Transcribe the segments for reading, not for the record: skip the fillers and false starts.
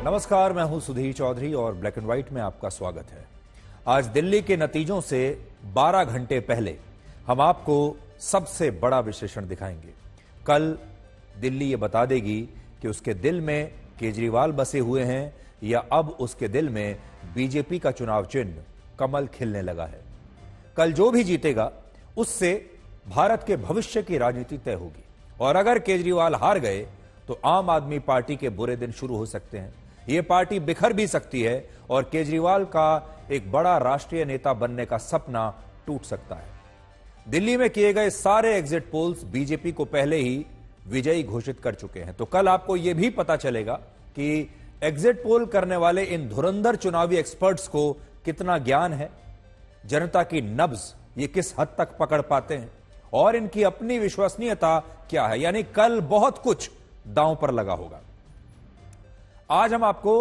नमस्कार, मैं हूं सुधीर चौधरी और ब्लैक एंड व्हाइट में आपका स्वागत है। आज दिल्ली के नतीजों से 12 घंटे पहले हम आपको सबसे बड़ा विश्लेषण दिखाएंगे। कल दिल्ली ये बता देगी कि उसके दिल में केजरीवाल बसे हुए हैं या अब उसके दिल में बीजेपी का चुनाव चिन्ह कमल खिलने लगा है। कल जो भी जीतेगा उससे भारत के भविष्य की राजनीति तय होगी और अगर केजरीवाल हार गए तो आम आदमी पार्टी के बुरे दिन शुरू हो सकते हैं। यह पार्टी बिखर भी सकती है और केजरीवाल का एक बड़ा राष्ट्रीय नेता बनने का सपना टूट सकता है। दिल्ली में किए गए सारे एग्जिट पोल्स बीजेपी को पहले ही विजयी घोषित कर चुके हैं। तो कल आपको यह भी पता चलेगा कि एग्जिट पोल करने वाले इन धुरंधर चुनावी एक्सपर्ट्स को कितना ज्ञान है, जनता की नब्ज ये किस हद तक पकड़ पाते हैं और इनकी अपनी विश्वसनीयता क्या है। यानी कल बहुत कुछ दांव पर लगा होगा। आज हम आपको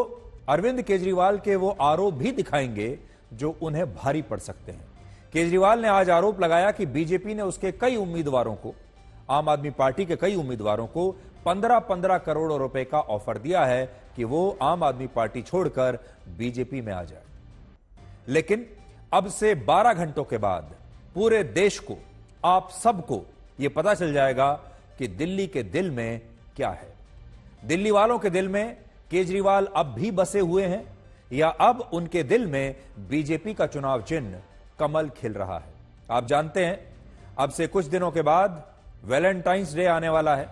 अरविंद केजरीवाल के वो आरोप भी दिखाएंगे जो उन्हें भारी पड़ सकते हैं। केजरीवाल ने आज आरोप लगाया कि बीजेपी ने उसके कई उम्मीदवारों को, आम आदमी पार्टी के कई उम्मीदवारों को 15-15 करोड़ रुपए का ऑफर दिया है कि वो आम आदमी पार्टी छोड़कर बीजेपी में आ जाए। लेकिन अब से 12 घंटों के बाद पूरे देश को, आप सबको यह पता चल जाएगा कि दिल्ली के दिल में क्या है। दिल्ली वालों के दिल में केजरीवाल अब भी बसे हुए हैं या अब उनके दिल में बीजेपी का चुनाव चिन्ह कमल खिल रहा है। आप जानते हैं अब से कुछ दिनों के बाद वैलेंटाइंस डे आने वाला है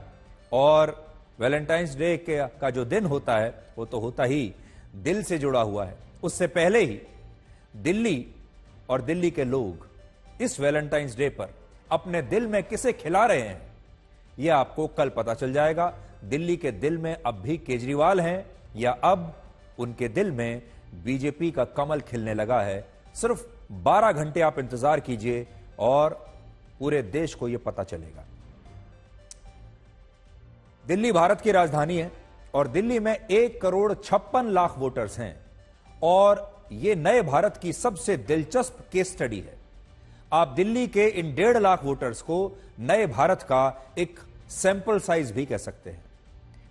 और वैलेंटाइंस डे का जो दिन होता है वो तो होता ही दिल से जुड़ा हुआ है। उससे पहले ही दिल्ली और दिल्ली के लोग इस वैलेंटाइंस डे पर अपने दिल में किसे खिला रहे हैं यह आपको कल पता चल जाएगा। दिल्ली के दिल में अब भी केजरीवाल हैं या अब उनके दिल में बीजेपी का कमल खिलने लगा है। सिर्फ 12 घंटे आप इंतजार कीजिए और पूरे देश को यह पता चलेगा। दिल्ली भारत की राजधानी है और दिल्ली में 1,56,00,000 वोटर्स हैं और यह नए भारत की सबसे दिलचस्प केस स्टडी है। आप दिल्ली के इन 1.5 लाख वोटर्स को नए भारत का एक सैंपल साइज भी कह सकते हैं।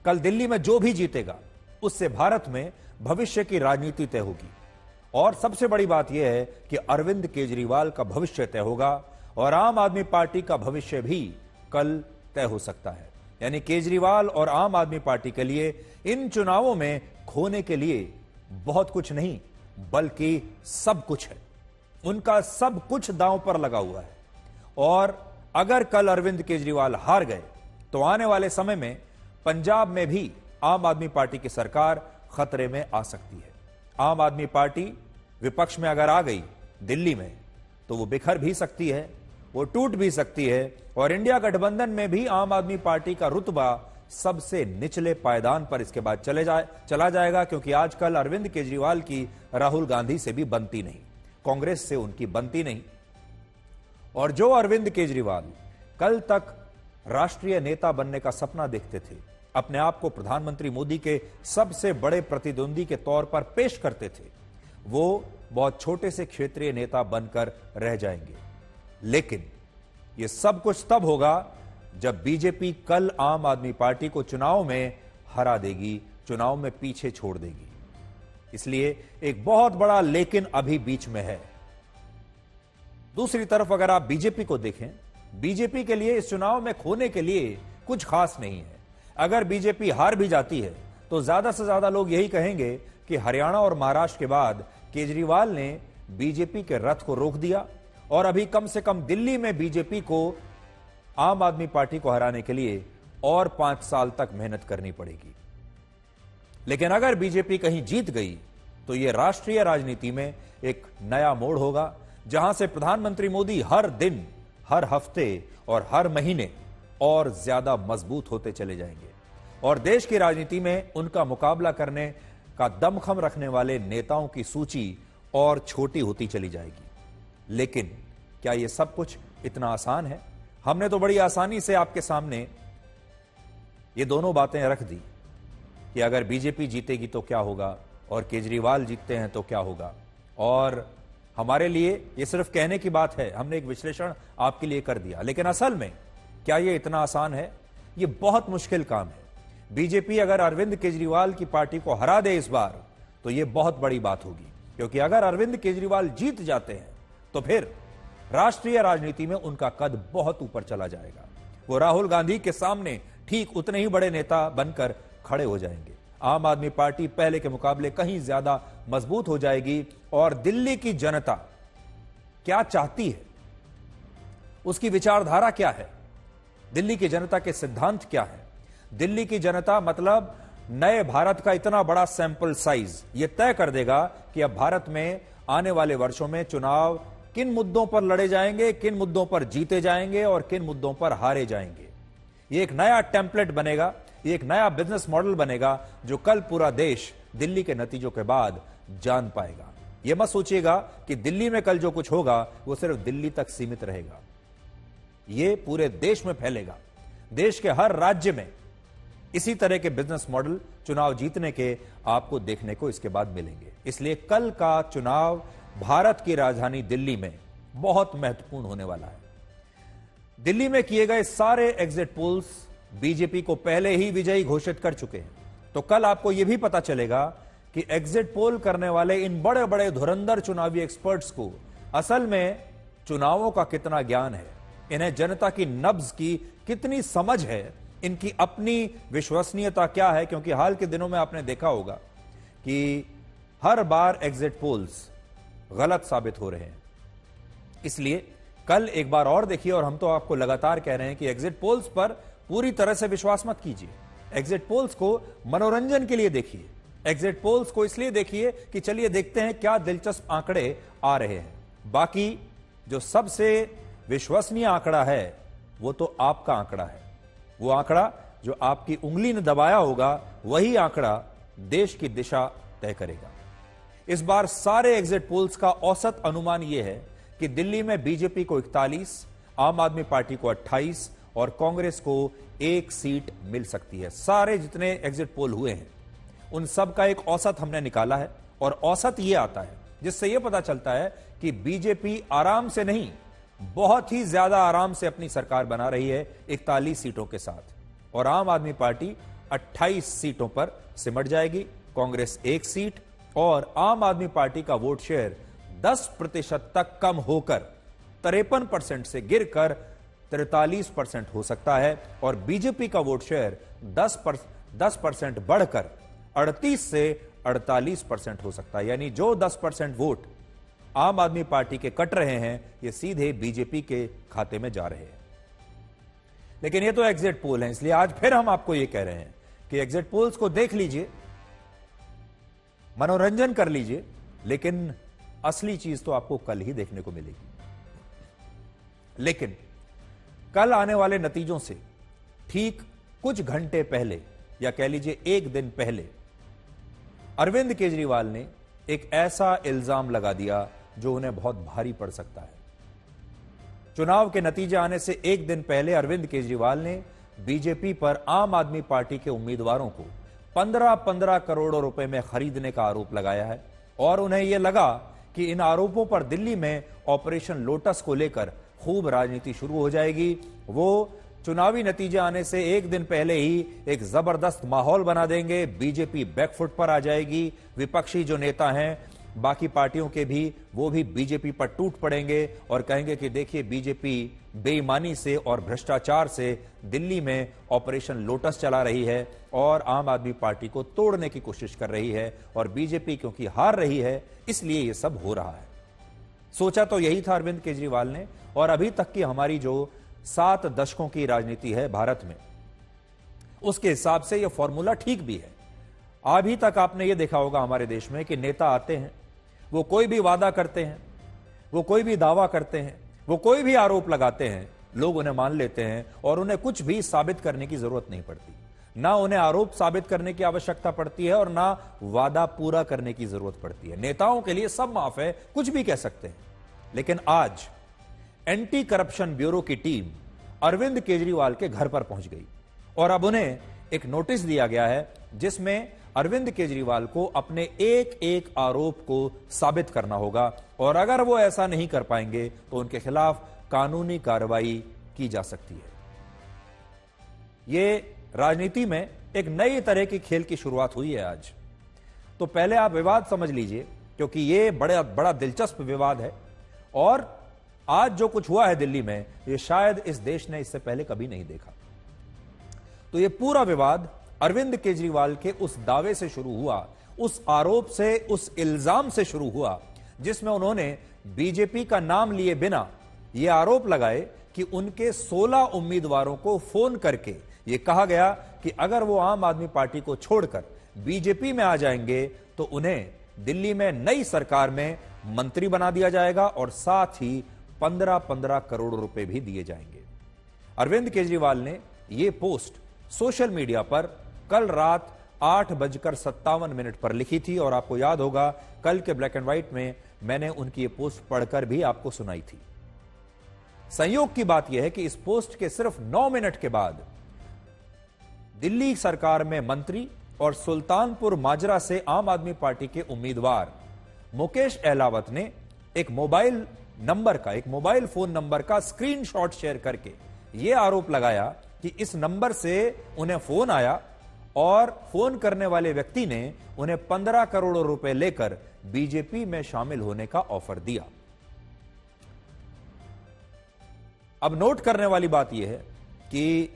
कल दिल्ली में जो भी जीतेगा उससे भारत में भविष्य की राजनीति तय होगी और सबसे बड़ी बात यह है कि अरविंद केजरीवाल का भविष्य तय होगा और आम आदमी पार्टी का भविष्य भी कल तय हो सकता है। यानी केजरीवाल और आम आदमी पार्टी के लिए इन चुनावों में खोने के लिए बहुत कुछ नहीं बल्कि सब कुछ है। उनका सब कुछ दांव पर लगा हुआ है और अगर कल अरविंद केजरीवाल हार गए तो आने वाले समय में पंजाब में भी आम आदमी पार्टी की सरकार खतरे में आ सकती है। आम आदमी पार्टी विपक्ष में अगर आ गई दिल्ली में तो वो बिखर भी सकती है, वो टूट भी सकती है और इंडिया गठबंधन में भी आम आदमी पार्टी का रुतबा सबसे निचले पायदान पर इसके बाद चला जाएगा, क्योंकि आजकल अरविंद केजरीवाल की राहुल गांधी से भी बनती नहीं, कांग्रेस से उनकी बनती नहीं। और जो अरविंद केजरीवाल कल तक राष्ट्रीय नेता बनने का सपना देखते थे, अपने आप को प्रधानमंत्री मोदी के सबसे बड़े प्रतिद्वंदी के तौर पर पेश करते थे, वो बहुत छोटे से क्षेत्रीय नेता बनकर रह जाएंगे। लेकिन यह सब कुछ तब होगा जब बीजेपी कल आम आदमी पार्टी को चुनाव में हरा देगी, चुनाव में पीछे छोड़ देगी। इसलिए एक बहुत बड़ा लेकिन अभी बीच में है। दूसरी तरफ अगर आप बीजेपी को देखें, बीजेपी के लिए इस चुनाव में खोने के लिए कुछ खास नहीं है। अगर बीजेपी हार भी जाती है तो ज्यादा से ज्यादा लोग यही कहेंगे कि हरियाणा और महाराष्ट्र के बाद केजरीवाल ने बीजेपी के रथ को रोक दिया और अभी कम से कम दिल्ली में बीजेपी को आम आदमी पार्टी को हराने के लिए और 5 साल तक मेहनत करनी पड़ेगी। लेकिन अगर बीजेपी कहीं जीत गई तो यह राष्ट्रीय राजनीति में एक नया मोड़ होगा, जहां से प्रधानमंत्री मोदी हर दिन, हर हफ्ते और हर महीने और ज्यादा मजबूत होते चले जाएंगे और देश की राजनीति में उनका मुकाबला करने का दमखम रखने वाले नेताओं की सूची और छोटी होती चली जाएगी। लेकिन क्या यह सब कुछ इतना आसान है? हमने तो बड़ी आसानी से आपके सामने ये दोनों बातें रख दी कि अगर बीजेपी जीतेगी तो क्या होगा और केजरीवाल जीतते हैं तो क्या होगा। और हमारे लिए ये सिर्फ कहने की बात है, हमने एक विश्लेषण आपके लिए कर दिया। लेकिन असल में क्या ये इतना आसान है? ये बहुत मुश्किल काम है। बीजेपी अगर अरविंद केजरीवाल की पार्टी को हरा दे इस बार तो यह बहुत बड़ी बात होगी, क्योंकि अगर अरविंद केजरीवाल जीत जाते हैं तो फिर राष्ट्रीय राजनीति में उनका कद बहुत ऊपर चला जाएगा। वो राहुल गांधी के सामने ठीक उतने ही बड़े नेता बनकर खड़े हो जाएंगे। आम आदमी पार्टी पहले के मुकाबले कहीं ज्यादा मजबूत हो जाएगी और दिल्ली की जनता क्या चाहती है, उसकी विचारधारा क्या है, दिल्ली की जनता के सिद्धांत क्या है, दिल्ली की जनता मतलब नए भारत का इतना बड़ा सैंपल साइज यह तय कर देगा कि अब भारत में आने वाले वर्षों में चुनाव किन मुद्दों पर लड़े जाएंगे, किन मुद्दों पर जीते जाएंगे और किन मुद्दों पर हारे जाएंगे। यह एक नया टेम्पलेट बनेगा, यह एक नया बिजनेस मॉडल बनेगा जो कल पूरा देश दिल्ली के नतीजों के बाद जान पाएगा। यह मत सोचिएगा कि दिल्ली में कल जो कुछ होगा वो सिर्फ दिल्ली तक सीमित रहेगा, यह पूरे देश में फैलेगा। देश के हर राज्य में इसी तरह के बिजनेस मॉडल चुनाव जीतने के आपको देखने को इसके बाद मिलेंगे। इसलिए कल का चुनाव भारत की राजधानी दिल्ली में बहुत महत्वपूर्ण होने वाला है। दिल्ली में किए गए सारे एग्जिट पोल्स बीजेपी को पहले ही विजयी घोषित कर चुके हैं, तो कल आपको यह भी पता चलेगा कि एग्जिट पोल करने वाले इन बड़े बड़े धुरंधर चुनावी एक्सपर्ट्स को असल में चुनावों का कितना ज्ञान है, इन्हें जनता की नब्ज की कितनी समझ है, इनकी अपनी विश्वसनीयता क्या है। क्योंकि हाल के दिनों में आपने देखा होगा कि हर बार एग्जिट पोल्स गलत साबित हो रहे हैं। इसलिए कल एक बार और देखिए, और हम तो आपको लगातार कह रहे हैं कि एग्जिट पोल्स पर पूरी तरह से विश्वास मत कीजिए। एग्जिट पोल्स को मनोरंजन के लिए देखिए, एग्जिट पोल्स को इसलिए देखिए कि चलिए देखते हैं क्या दिलचस्प आंकड़े आ रहे हैं। बाकी जो सबसे विश्वसनीय आंकड़ा है वो तो आपका आंकड़ा है। वो आंकड़ा जो आपकी उंगली ने दबाया होगा वही आंकड़ा देश की दिशा तय करेगा। इस बार सारे एग्जिट पोल्स का औसत अनुमान यह है कि दिल्ली में बीजेपी को 41, आम आदमी पार्टी को 28 और कांग्रेस को 1 सीट मिल सकती है। सारे जितने एग्जिट पोल हुए हैं उन सब का एक औसत हमने निकाला है, और औसत यह आता है जिससे यह पता चलता है कि बीजेपी आराम से नहीं, बहुत ही ज्यादा आराम से अपनी सरकार बना रही है 41 सीटों के साथ, और आम आदमी पार्टी 28 सीटों पर सिमट जाएगी, कांग्रेस 1 सीट, और आम आदमी पार्टी का वोट शेयर 10% तक कम होकर 53% से गिरकर 43% हो सकता है, और बीजेपी का वोट शेयर 10% बढ़कर 38 से 48% हो सकता है। यानी जो 10% वोट आम आदमी पार्टी के कट रहे हैं ये सीधे बीजेपी के खाते में जा रहे हैं। लेकिन ये तो एग्जिट पोल है, इसलिए आज फिर हम आपको ये कह रहे हैं कि एग्जिट पोल्स को देख लीजिए, मनोरंजन कर लीजिए, लेकिन असली चीज तो आपको कल ही देखने को मिलेगी। लेकिन कल आने वाले नतीजों से ठीक कुछ घंटे पहले, या कह लीजिए 1 दिन पहले, अरविंद केजरीवाल ने एक ऐसा इल्जाम लगा दिया जो उन्हें बहुत भारी पड़ सकता है। चुनाव के नतीजे आने से 1 दिन पहले अरविंद केजरीवाल ने बीजेपी पर आम आदमी पार्टी के उम्मीदवारों को 15-15 करोड़ रुपए में खरीदने का आरोप लगाया है, और उन्हें यह लगा कि इन आरोपों पर दिल्ली में ऑपरेशन लोटस को लेकर खूब राजनीति शुरू हो जाएगी। वो चुनावी नतीजे आने से 1 दिन पहले ही एक जबरदस्त माहौल बना देंगे, बीजेपी बैकफुट पर आ जाएगी, विपक्षी जो नेता हैं बाकी पार्टियों के भी, वो भी बीजेपी पर टूट पड़ेंगे और कहेंगे कि देखिए बीजेपी बेईमानी से और भ्रष्टाचार से दिल्ली में ऑपरेशन लोटस चला रही है और आम आदमी पार्टी को तोड़ने की कोशिश कर रही है, और बीजेपी क्योंकि हार रही है इसलिए यह सब हो रहा है। सोचा तो यही था अरविंद केजरीवाल ने, और अभी तक की हमारी जो 7 दशकों की राजनीति है भारत में, उसके हिसाब से यह फॉर्मूला ठीक भी है। अभी तक आपने यह देखा होगा हमारे देश में कि नेता आते हैं, वो कोई भी वादा करते हैं, वो कोई भी दावा करते हैं, वो कोई भी आरोप लगाते हैं, लोग उन्हें मान लेते हैं और उन्हें कुछ भी साबित करने की जरूरत नहीं पड़ती। ना उन्हें आरोप साबित करने की आवश्यकता पड़ती है और ना वादा पूरा करने की जरूरत पड़ती है। नेताओं के लिए सब माफ है, कुछ भी कह सकते हैं। लेकिन आज एंटी करप्शन ब्यूरो की टीम अरविंद केजरीवाल के घर पर पहुंच गई और अब उन्हें एक नोटिस दिया गया है जिसमें अरविंद केजरीवाल को अपने एक एक आरोप को साबित करना होगा, और अगर वो ऐसा नहीं कर पाएंगे तो उनके खिलाफ कानूनी कार्रवाई की जा सकती है। ये राजनीति में एक नई तरह की खेल की शुरुआत हुई है आज। तो पहले आप विवाद समझ लीजिए, क्योंकि ये बड़ा दिलचस्प विवाद है और आज जो कुछ हुआ है दिल्ली में, ये शायद इस देश ने इससे पहले कभी नहीं देखा। तो ये पूरा विवाद अरविंद केजरीवाल के उस दावे से शुरू हुआ, उस आरोप से, उस इल्जाम से शुरू हुआ जिसमें उन्होंने बीजेपी का नाम लिए बिना यह आरोप लगाए कि उनके 16 उम्मीदवारों को फोन करके यह कहा गया कि अगर वो आम आदमी पार्टी को छोड़कर बीजेपी में आ जाएंगे तो उन्हें दिल्ली में नई सरकार में मंत्री बना दिया जाएगा और साथ ही 15-15 करोड़ रुपए भी दिए जाएंगे। अरविंद केजरीवाल ने यह पोस्ट सोशल मीडिया पर कल रात 8:57 पर लिखी थी और आपको याद होगा कल के ब्लैक एंड व्हाइट में मैंने उनकी ये पोस्ट पढ़कर भी आपको सुनाई थी। संयोग की बात यह है कि इस पोस्ट के सिर्फ 9 मिनट के बाद दिल्ली सरकार में मंत्री और सुल्तानपुर माजरा से आम आदमी पार्टी के उम्मीदवार मुकेश अहलावत ने एक मोबाइल फोन नंबर का स्क्रीनशॉट शेयर करके यह आरोप लगाया कि इस नंबर से उन्हें फोन आया और फोन करने वाले व्यक्ति ने उन्हें 15 करोड़ रुपए लेकर बीजेपी में शामिल होने का ऑफर दिया। अब नोट करने वाली बात यह है कि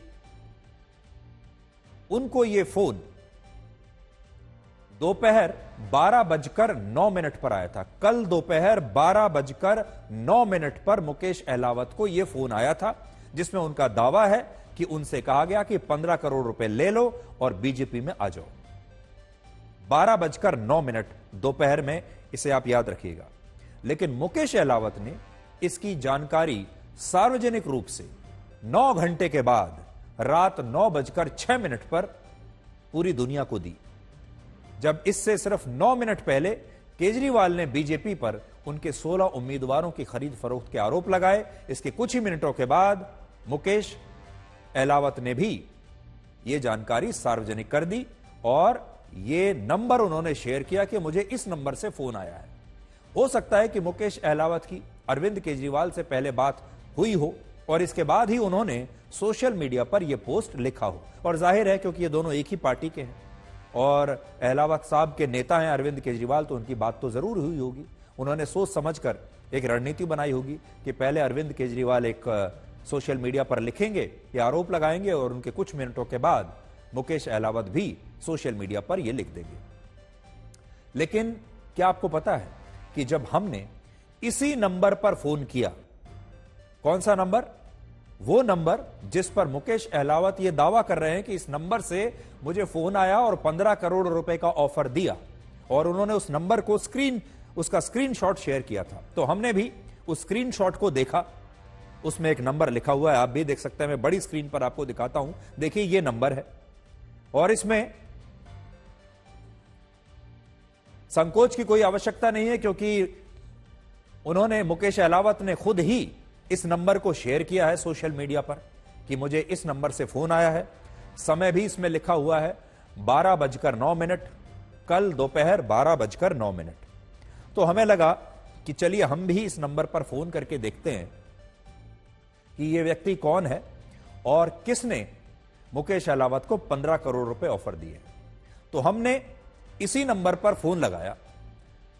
उनको यह फोन दोपहर 12:09 पर आया था। कल दोपहर 12:09 पर मुकेश अहलावत को यह फोन आया था जिसमें उनका दावा है कि उनसे कहा गया कि 15 करोड़ रुपए ले लो और बीजेपी में आ जाओ। 12:09 दोपहर में, इसे आप याद रखिएगा। लेकिन मुकेश अहलावत ने इसकी जानकारी सार्वजनिक रूप से 9 घंटे के बाद रात 9:06 पर पूरी दुनिया को दी, जब इससे सिर्फ 9 मिनट पहले केजरीवाल ने बीजेपी पर उनके 16 उम्मीदवारों की खरीद फरोख्त के आरोप लगाए। इसके कुछ ही मिनटों के बाद मुकेश अहलावत ने भी यह जानकारी सार्वजनिक कर दी और यह नंबर उन्होंने शेयर किया कि मुझे इस नंबर से फोन आया है। हो सकता है कि मुकेश अहलावत की अरविंद केजरीवाल से पहले बात हुई हो और इसके बाद ही उन्होंने सोशल मीडिया पर यह पोस्ट लिखा हो, और जाहिर है क्योंकि ये दोनों एक ही पार्टी के हैं और अहलावत साहब के नेता हैं अरविंद केजरीवाल, तो उनकी बात तो जरूर हुई होगी। उन्होंने सोच समझकर एक रणनीति बनाई होगी कि पहले अरविंद केजरीवाल एक सोशल मीडिया पर लिखेंगे, ये आरोप लगाएंगे और उनके कुछ मिनटों के बाद मुकेश अहलावत भी सोशल मीडिया पर यह लिख देंगे। लेकिन क्या आपको पता है कि जब हमने इसी नंबर पर फोन किया, कौन सा नंबर? वो नंबर जिस पर मुकेश अहलावत यह दावा कर रहे हैं कि इस नंबर से मुझे फोन आया और 15 करोड़ रुपए का ऑफर दिया, और उन्होंने उस नंबर को उसका स्क्रीनशॉट शेयर किया था। तो हमने भी उस स्क्रीनशॉट को देखा, उसमें एक नंबर लिखा हुआ है, आप भी देख सकते हैं। मैं बड़ी स्क्रीन पर आपको दिखाता हूं, देखिए ये नंबर है और इसमें संकोच की कोई आवश्यकता नहीं है क्योंकि उन्होंने, मुकेश अहलावत ने खुद ही इस नंबर को शेयर किया है सोशल मीडिया पर कि मुझे इस नंबर से फोन आया है। समय भी इसमें लिखा हुआ है 12:09, कल दोपहर 12:09। तो हमें लगा कि चलिए हम भी इस नंबर पर फोन करके देखते हैं कि यह व्यक्ति कौन है और किसने मुकेश अहलावत को 15 करोड़ रुपए ऑफर दिए। तो हमने इसी नंबर पर फोन लगाया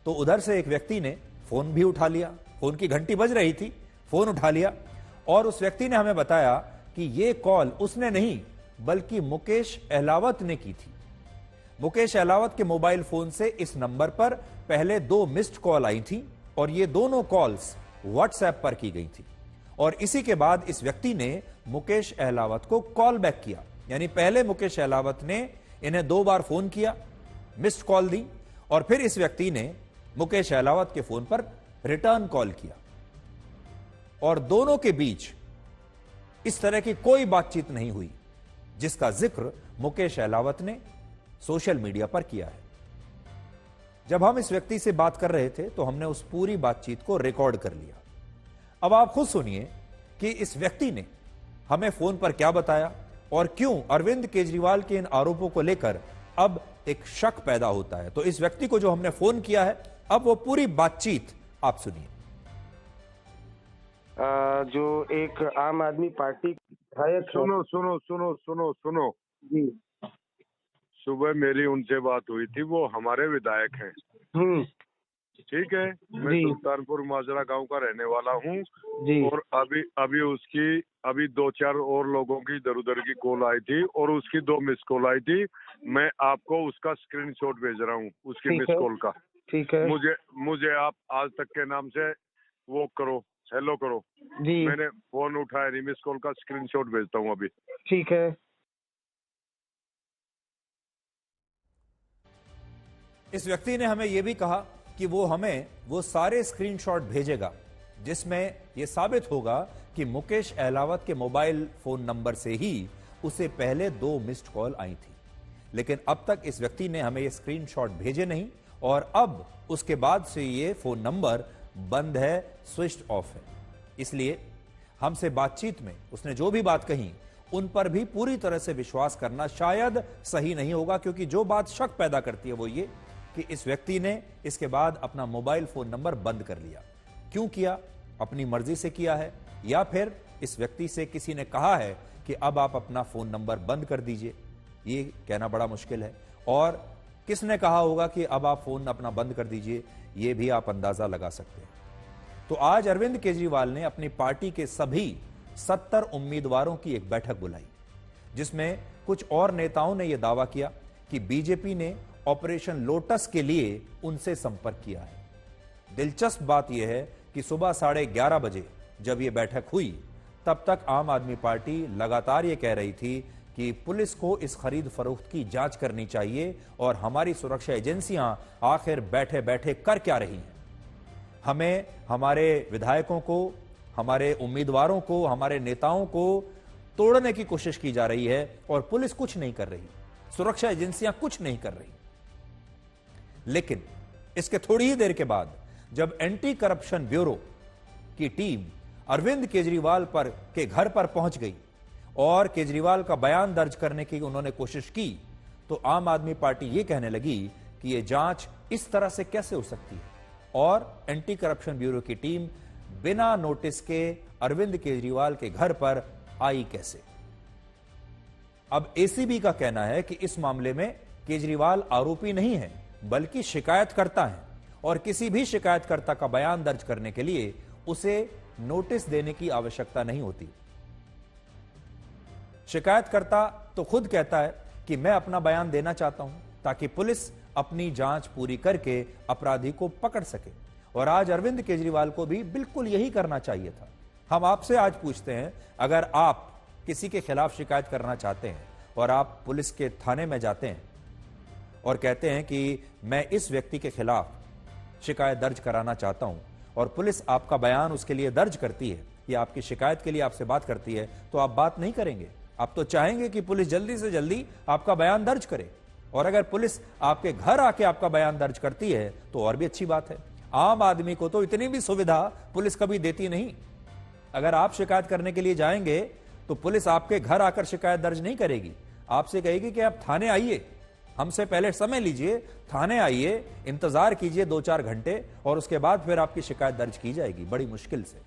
तो उधर से एक व्यक्ति ने फोन भी उठा लिया, फोन की घंटी बज रही थी, फोन उठा लिया और उस व्यक्ति ने हमें बताया कि यह कॉल उसने नहीं बल्कि मुकेश अहलावत ने की थी। मुकेश अहलावत के मोबाइल फोन से इस नंबर पर पहले 2 मिस्ड कॉल आई थी और ये दोनों कॉल्स व्हाट्सएप पर की गई थी, और इसी के बाद इस व्यक्ति ने मुकेश अहलावत को कॉल बैक किया। यानी पहले मुकेश अहलावत ने इन्हें 2 बार फोन किया, मिस्ड कॉल दी, और फिर इस व्यक्ति ने मुकेश अहलावत के फोन पर रिटर्न कॉल किया, और दोनों के बीच इस तरह की कोई बातचीत नहीं हुई जिसका जिक्र मुकेश अहलावत ने सोशल मीडिया पर किया है। जब हम इस व्यक्ति से बात कर रहे थे तो हमने उस पूरी बातचीत को रिकॉर्ड कर लिया। अब आप खुद सुनिए कि इस व्यक्ति ने हमें फोन पर क्या बताया और क्यों अरविंद केजरीवाल के इन आरोपों को लेकर अब एक शक पैदा होता है। तो इस व्यक्ति को जो हमने फोन किया है, अब वो पूरी बातचीत आप सुनिए। जो एक आम आदमी पार्टी विधायक सुनो सुनो सुनो सुनो सुनो जी सुबह मेरी उनसे बात हुई थी, वो हमारे विधायक हैं। ठीक है, मैं सुल्तानपुर माजरा गांव का रहने वाला हूँ। और अभी 2-4 और लोगों की इधर उधर की कॉल आई थी और उसकी 2 मिस कॉल आई थी। मैं आपको उसका स्क्रीनशॉट भेज रहा हूँ, उसकी मिस कॉल का। ठीक है, मुझे आप आज तक के नाम से वो करो, हेलो करो जी। मैंने फोन उठाया नहीं, मिस कॉल का स्क्रीनशॉट भेजता हूँ अभी। ठीक है। इस व्यक्ति ने हमें यह भी कहा कि वो हमें वो सारे स्क्रीनशॉट भेजेगा जिसमें यह साबित होगा कि मुकेश अहलावत के मोबाइल फोन नंबर से ही उसे पहले 2 मिस्ड कॉल आई थी। लेकिन अब तक इस व्यक्ति ने हमें ये स्क्रीनशॉट भेजे नहीं और अब उसके बाद से ये फोन नंबर बंद है, स्विच्ड ऑफ है। इसलिए हमसे बातचीत में उसने जो भी बात कही उन पर भी पूरी तरह से विश्वास करना शायद सही नहीं होगा, क्योंकि जो बात शक पैदा करती है वो ये कि इस व्यक्ति ने इसके बाद अपना मोबाइल फोन नंबर बंद कर लिया। क्यों किया? अपनी मर्जी से किया है या फिर इस व्यक्ति से किसी ने कहा है कि अब आप अपना फोन नंबर बंद कर दीजिए? ये कहना बड़ा मुश्किल है। और किसने कहा होगा कि अब आप फोन अपना बंद कर दीजिए, ये भी आप अंदाजा लगा सकते हैं। तो आज अरविंद केजरीवाल ने अपनी पार्टी के सभी 70 उम्मीदवारों की एक बैठक बुलाई, जिसमें कुछ और नेताओं ने यह दावा किया कि बीजेपी ने ऑपरेशन लोटस के लिए उनसे संपर्क किया है। दिलचस्प बात यह है कि सुबह 11:30 बजे जब यह बैठक हुई तब तक आम आदमी पार्टी लगातार यह कह रही थी कि पुलिस को इस खरीद फरोख्त की जांच करनी चाहिए और हमारी सुरक्षा एजेंसियां आखिर बैठे बैठे कर क्या रही हैं। हमें हमारे विधायकों को, हमारे उम्मीदवारों को, हमारे नेताओं को तोड़ने की कोशिश की जा रही है और पुलिस कुछ नहीं कर रही, सुरक्षा एजेंसियां कुछ नहीं कर रही। लेकिन इसके थोड़ी ही देर के बाद जब एंटी करप्शन ब्यूरो की टीम अरविंद केजरीवाल के घर पर पहुंच गई और केजरीवाल का बयान दर्ज करने की उन्होंने कोशिश की, तो आम आदमी पार्टी यह कहने लगी कि यह जांच इस तरह से कैसे हो सकती है और एंटी करप्शन ब्यूरो की टीम बिना नोटिस के अरविंद केजरीवाल के घर पर आई कैसे। अब एसीबी का कहना है कि इस मामले में केजरीवाल आरोपी नहीं है बल्कि शिकायतकर्ता है और किसी भी शिकायतकर्ता का बयान दर्ज करने के लिए उसे नोटिस देने की आवश्यकता नहीं होती। शिकायतकर्ता तो खुद कहता है कि मैं अपना बयान देना चाहता हूं ताकि पुलिस अपनी जांच पूरी करके अपराधी को पकड़ सके। और आज अरविंद केजरीवाल को भी बिल्कुल यही करना चाहिए था। हम आपसे आज पूछते हैं, अगर आप किसी के खिलाफ शिकायत करना चाहते हैं और आप पुलिस के थाने में जाते हैं और कहते हैं कि मैं इस व्यक्ति के खिलाफ शिकायत दर्ज कराना चाहता हूं और पुलिस आपका बयान उसके लिए दर्ज करती है या आपकी शिकायत के लिए आपसे बात करती है, तो आप बात नहीं करेंगे। आप तो चाहेंगे कि पुलिस जल्दी से जल्दी आपका बयान दर्ज करे। और अगर पुलिस आपके घर आके आपका बयान दर्ज करती है तो और भी अच्छी बात है। आम आदमी को तो इतनी भी सुविधा पुलिस कभी देती नहीं। अगर आप शिकायत करने के लिए जाएंगे तो पुलिस आपके घर आकर शिकायत दर्ज नहीं करेगी, आपसे कहेगी कि आप थाने आइए, हमसे पहले समय लीजिए, थाने आइए, इंतजार कीजिए 2-4 घंटे और उसके बाद फिर आपकी शिकायत दर्ज की जाएगी बड़ी मुश्किल से।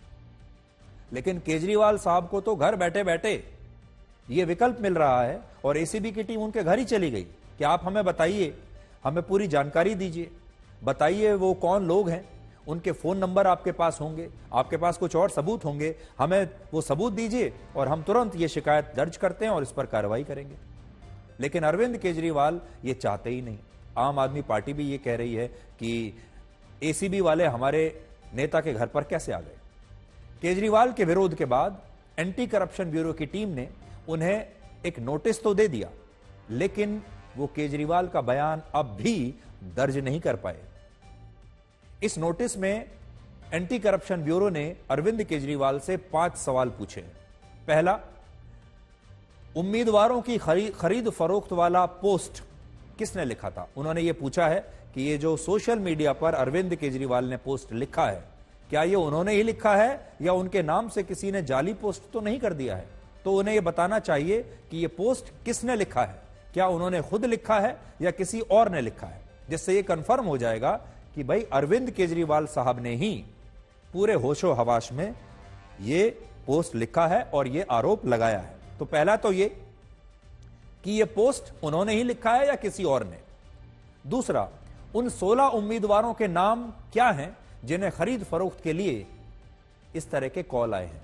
लेकिन केजरीवाल साहब को तो घर बैठे बैठे यह विकल्प मिल रहा है और एसीबी की टीम उनके घर ही चली गई कि आप हमें बताइए, हमें पूरी जानकारी दीजिए, बताइए वो कौन लोग हैं, उनके फोन नंबर आपके पास होंगे, आपके पास कुछ और सबूत होंगे, हमें वो सबूत दीजिए और हम तुरंत ये शिकायत दर्ज करते हैं और इस पर कार्रवाई करेंगे। लेकिन अरविंद केजरीवाल ये चाहते ही नहीं। आम आदमी पार्टी भी ये कह रही है कि एसीबी वाले हमारे नेता के घर पर कैसे आ गए। केजरीवाल के विरोध के बाद एंटी करप्शन ब्यूरो की टीम ने उन्हें एक नोटिस तो दे दिया, लेकिन वो केजरीवाल का बयान अब भी दर्ज नहीं कर पाए। इस नोटिस में एंटी करप्शन ब्यूरो ने अरविंद केजरीवाल से 5 सवाल पूछे। पहला, उम्मीदवारों की खरीद फरोख्त वाला पोस्ट किसने लिखा था। उन्होंने यह पूछा है कि ये जो सोशल मीडिया पर अरविंद केजरीवाल ने पोस्ट लिखा है, क्या ये उन्होंने ही लिखा है या उनके नाम से किसी ने जाली पोस्ट तो नहीं कर दिया है। तो उन्हें यह बताना चाहिए कि यह पोस्ट किसने लिखा है, क्या उन्होंने खुद लिखा है या किसी और ने लिखा है, जिससे यह कंफर्म हो जाएगा कि भाई अरविंद केजरीवाल साहब ने ही पूरे होशो हवास में ये पोस्ट लिखा है और ये आरोप लगाया है। तो पहला तो ये कि यह पोस्ट उन्होंने ही लिखा है या किसी और ने। दूसरा, उन 16 उम्मीदवारों के नाम क्या हैं जिन्हें खरीद फरोख्त के लिए इस तरह के कॉल आए हैं।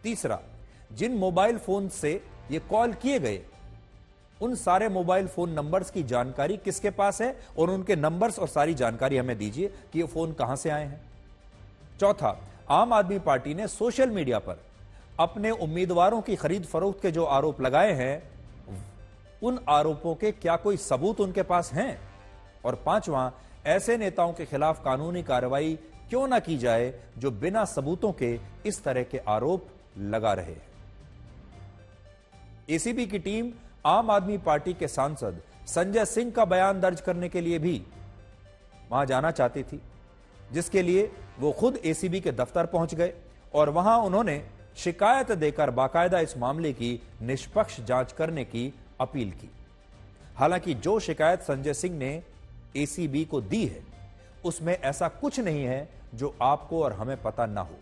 तीसरा, जिन मोबाइल फोन से ये कॉल किए गए उन सारे मोबाइल फोन नंबर्स की जानकारी किसके पास है और उनके नंबर्स और सारी जानकारी हमें दीजिए कि ये फोन कहां से आए हैं। चौथा, आम आदमी पार्टी ने सोशल मीडिया पर अपने उम्मीदवारों की खरीद फरोख्त के जो आरोप लगाए हैं उन आरोपों के क्या कोई सबूत उनके पास हैं। और पांचवां, ऐसे नेताओं के खिलाफ कानूनी कार्रवाई क्यों ना की जाए जो बिना सबूतों के इस तरह के आरोप लगा रहे हैं। एसीबी की टीम आम आदमी पार्टी के सांसद संजय सिंह का बयान दर्ज करने के लिए भी वहां जाना चाहती थी, जिसके लिए वो खुद एसीबी के दफ्तर पहुंच गए और वहां उन्होंने शिकायत देकर बाकायदा इस मामले की निष्पक्ष जांच करने की अपील की। हालांकि जो शिकायत संजय सिंह ने एसीबी को दी है उसमें ऐसा कुछ नहीं है जो आपको और हमें पता ना हो।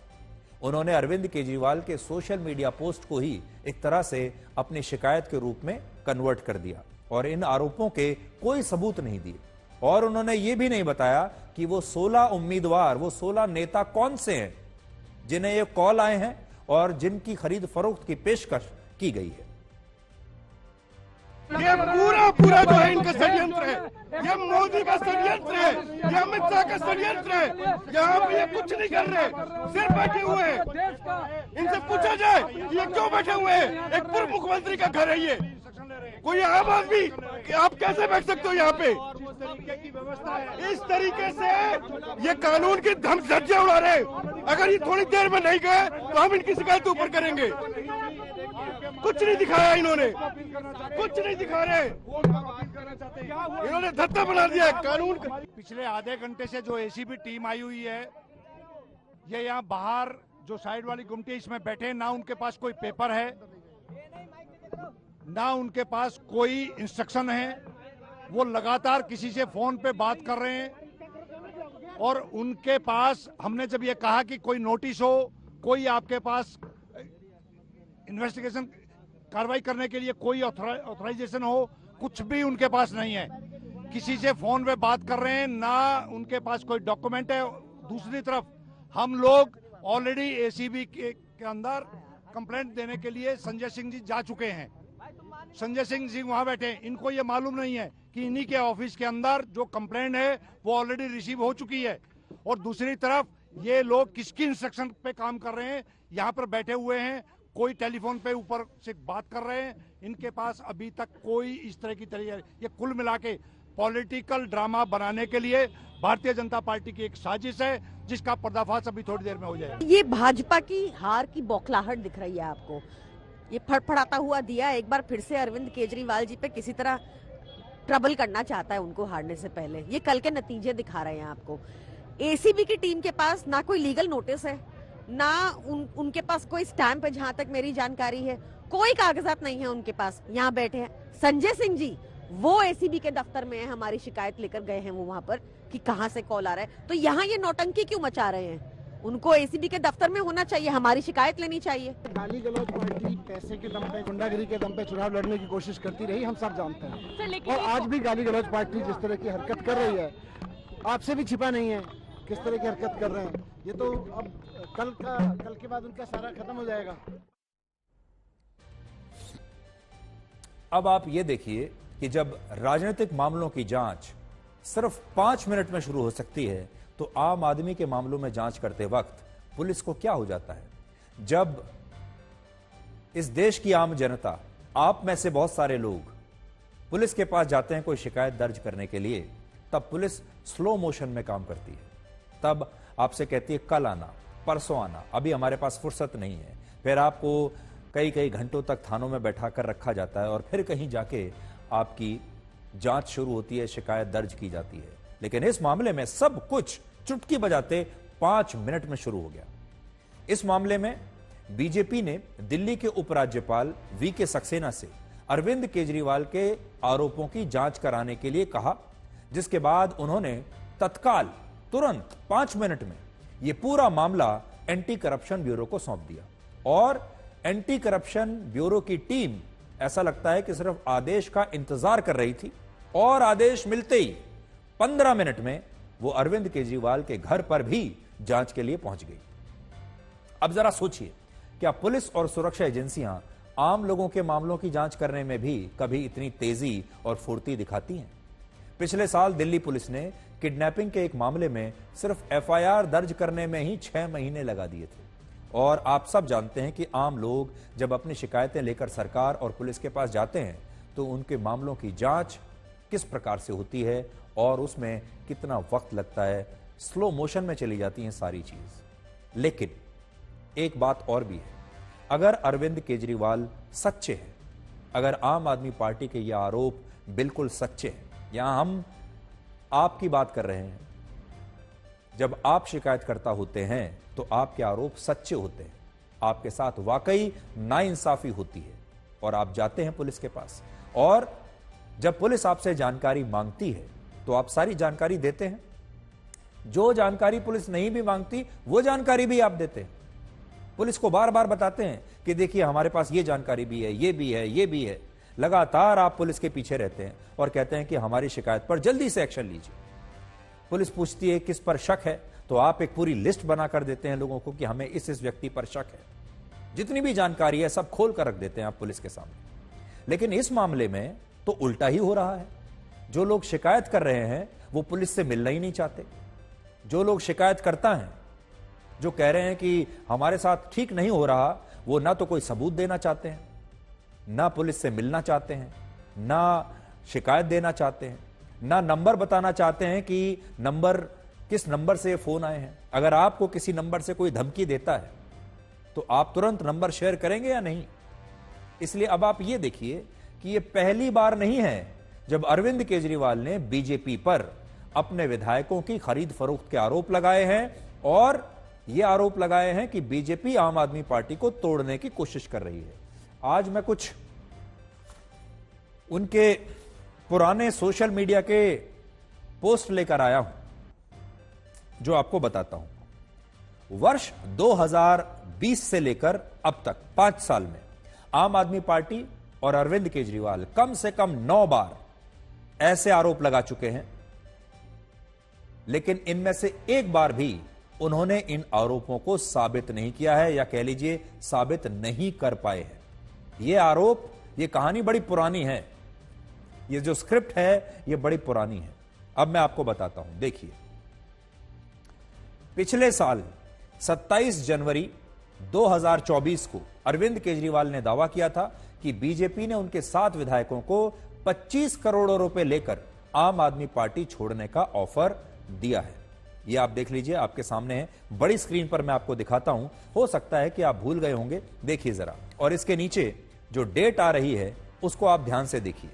उन्होंने अरविंद केजरीवाल के सोशल मीडिया पोस्ट को ही एक तरह से अपनी शिकायत के रूप में कन्वर्ट कर दिया और इन आरोपों के कोई सबूत नहीं दिए। और उन्होंने यह भी नहीं बताया कि वो 16 उम्मीदवार, वो 16 नेता कौन से हैं जिन्हें ये कॉल आए हैं और जिनकी खरीद फरोख्त की पेशकश की गई है। ये पूरा जो है इनका षड्यंत्र है, ये मोदी का षड्यंत्र है, ये अमित शाह का षड्यंत्र है। यहाँ पे ये कुछ नहीं कर रहे, सिर्फ बैठे हुए हैं। इनसे पूछा जाए ये क्यों बैठे हुए हैं? एक पूर्व मुख्यमंत्री का घर है ये, कोई आम आदमी आप कैसे बैठ सकते हो यहाँ पे? इस तरीके से ये कानून की धज्जियां उड़ा रहे। अगर ये थोड़ी देर में नहीं गए तो हम इनकी शिकायत ऊपर करेंगे। कुछ नहीं दिखाया इन्होंने, कुछ नहीं दिखा रहे, इन्होंने धत्ता बना दिया कानून का। पिछले आधे घंटे से जो एसीबी टीम आई हुई है, ये यहाँ बाहर जो साइड वाली गुमटी इसमें बैठे, ना उनके पास कोई पेपर है, ना उनके पास कोई इंस्ट्रक्शन है। वो लगातार किसी से फोन पे बात कर रहे हैं और उनके पास हमने जब ये कहा कि कोई नोटिस हो, कोई आपके पास इन्वेस्टिगेशन कार्रवाई करने के लिए कोई ऑथराइजेशन हो, कुछ भी उनके पास नहीं है। किसी से फोन पे बात कर रहे हैं, ना उनके पास कोई डॉक्यूमेंट है। दूसरी तरफ हम लोग ऑलरेडी एसीबी के अंदर कंप्लेंट देने के लिए संजय सिंह जी जा चुके हैं। संजय सिंह जी वहां बैठे, इनको ये मालूम नहीं है कि इन्हीं के ऑफिस के अंदर जो कंप्लेंट है वो ऑलरेडी रिसीव हो चुकी है। और दूसरी तरफ ये लोग किसकी इंस्ट्रक्शन पे काम कर रहे हैं, यहाँ पर बैठे हुए हैं, कोई टेलीफोन पे ऊपर से बात कर रहे हैं। इनके पास अभी तक कोई इस तरह की ये कुल मिला के पॉलिटिकल ड्रामा बनाने के लिए भारतीय जनता पार्टी की एक साजिश है, जिसका पर्दाफाश अभी थोड़ी देर में हो जाएगा। ये भाजपा की हार की बौखलाहट दिख रही है आपको। ये फड़फड़ाता हुआ दिया एक बार फिर से अरविंद केजरीवाल जी पे किसी तरह ट्रबल करना चाहता है उनको हारने से पहले। ये कल के नतीजे दिखा रहे हैं आपको। एसीबी की टीम के पास ना कोई लीगल नोटिस है, ना उनके पास कोई स्टैंप है, जहां तक मेरी जानकारी है कोई कागजात नहीं है उनके पास। यहाँ बैठे हैं संजय सिंह जी, वो एसीबी के दफ्तर में है, हमारी शिकायत लेकर गए हैं वो वहां पर कि कहां से कॉल आ रहा है। तो यहाँ ये नौटंकी क्यों मचा रहे हैं? उनको एसीबी के दफ्तर में होना चाहिए, हमारी शिकायत लेनी चाहिए। गाली गलौज पार्टी पैसे के दम पे, गुंडागिरी के दम पे चुनाव लड़ने की कोशिश करती रही, हम सब जानते हैं। और आज भी गाली गलौज पार्टी जिस तरह की हरकत कर रही है, आपसे भी छिपा नहीं है किस तरह की हरकत कर रहे हैं। ये तो अब कल के बाद उनका सारा खत्म हो जाएगा। अब आप ये देखिए कि जब राजनीतिक मामलों की जांच सिर्फ 5 मिनट में शुरू हो सकती है, तो आम आदमी के मामलों में जांच करते वक्त पुलिस को क्या हो जाता है। जब इस देश की आम जनता, आप में से बहुत सारे लोग पुलिस के पास जाते हैं कोई शिकायत दर्ज करने के लिए, तब पुलिस स्लो मोशन में काम करती है। तब आपसे कहती है कल आना, परसों आना, अभी हमारे पास फुर्सत नहीं है। फिर आपको कई घंटों तक थानों में बैठा कर रखा जाता है और फिर कहीं जाके आपकी जांच शुरू होती है, शिकायत दर्ज की जाती है। लेकिन इस मामले में सब कुछ चुटकी बजाते 5 मिनट में शुरू हो गया। इस मामले में बीजेपी ने दिल्ली के उपराज्यपाल वीके सक्सेना से अरविंद केजरीवाल के आरोपों की जांच कराने के लिए कहा, जिसके बाद उन्होंने तत्काल तुरंत 5 मिनट में यह पूरा मामला एंटी करप्शन ब्यूरो को सौंप दिया और एंटी करप्शन ब्यूरो की टीम ऐसा लगता है कि सिर्फ आदेश का इंतजार कर रही थी और आदेश मिलते ही 15 मिनट में वो अरविंद केजरीवाल के घर पर भी जांच के लिए पहुंच गई। अब जरा सोचिए, क्या पुलिस और सुरक्षा एजेंसियां आम लोगों के मामलों की जांच करने में भी कभी इतनी तेजी और फुर्ती दिखाती हैं? पिछले साल दिल्ली पुलिस ने किडनैपिंग के एक मामले में सिर्फ एफआईआर दर्ज करने में ही 6 महीने लगा दिए थे। और आप सब जानते हैं कि आम लोग जब अपनी शिकायतें लेकर सरकार और पुलिस के पास जाते हैं तो उनके मामलों की जांच किस प्रकार से होती है और उसमें कितना वक्त लगता है, स्लो मोशन में चली जाती हैं सारी चीज। लेकिन एक बात और भी है, अगर अरविंद केजरीवाल सच्चे हैं, अगर आम आदमी पार्टी के ये आरोप बिल्कुल सच्चे हैं, यहां हम आपकी बात कर रहे हैं, जब आप शिकायतकर्ता होते हैं तो आपके आरोप सच्चे होते हैं, आपके साथ वाकई नाइंसाफी होती है और आप जाते हैं पुलिस के पास, और जब पुलिस आपसे जानकारी मांगती है तो आप सारी जानकारी देते हैं। जो जानकारी पुलिस नहीं भी मांगती वो जानकारी भी आप देते हैं। पुलिस को बार बार बताते हैं कि देखिए हमारे पास ये जानकारी भी है, ये भी है, ये भी है। लगातार आप पुलिस के पीछे रहते हैं और कहते हैं कि हमारी शिकायत पर जल्दी से एक्शन लीजिए। पुलिस पूछती है किस पर शक है, तो आप एक पूरी लिस्ट बनाकर देते हैं लोगों को कि हमें इस व्यक्ति पर शक है। जितनी भी जानकारी है सब खोल कर रख देते हैं आप पुलिस के सामने। लेकिन इस मामले में तो उल्टा ही हो रहा है। जो लोग शिकायत कर रहे हैं वो पुलिस से मिलना ही नहीं चाहते। जो लोग शिकायत करता हैं, जो कह रहे हैं कि हमारे साथ ठीक नहीं हो रहा, वो ना तो कोई सबूत देना चाहते हैं, ना पुलिस से मिलना चाहते हैं, ना शिकायत देना चाहते हैं, ना नंबर बताना चाहते हैं कि नंबर किस नंबर से फोन आए हैं। अगर आपको किसी नंबर से कोई धमकी देता है तो आप तुरंत नंबर शेयर करेंगे या नहीं? इसलिए अब आप ये देखिए कि ये पहली बार नहीं है जब अरविंद केजरीवाल ने बीजेपी पर अपने विधायकों की खरीद फरोख्त के आरोप लगाए हैं और ये आरोप लगाए हैं कि बीजेपी आम आदमी पार्टी को तोड़ने की कोशिश कर रही है। आज मैं कुछ उनके पुराने सोशल मीडिया के पोस्ट लेकर आया हूं जो आपको बताता हूं। वर्ष 2020 से लेकर अब तक 5 साल में आम आदमी पार्टी और अरविंद केजरीवाल कम से कम 9 बार ऐसे आरोप लगा चुके हैं, लेकिन इनमें से एक बार भी उन्होंने इन आरोपों को साबित नहीं किया है, या कह लीजिए साबित नहीं कर पाए हैं। यह आरोप, यह कहानी बड़ी पुरानी है, ये जो स्क्रिप्ट है ये बड़ी पुरानी है। अब मैं आपको बताता हूं, देखिए। पिछले साल 27 जनवरी 2024 को अरविंद केजरीवाल ने दावा किया था कि बीजेपी ने उनके 7 विधायकों को 25 करोड़ रुपए लेकर आम आदमी पार्टी छोड़ने का ऑफर दिया है। ये आप देख लीजिए, आपके सामने है, बड़ी स्क्रीन पर मैं आपको दिखाता हूं। हो सकता है कि आप भूल गए होंगे, देखिए जरा। और इसके नीचे जो डेट आ रही है उसको आप ध्यान से देखिए।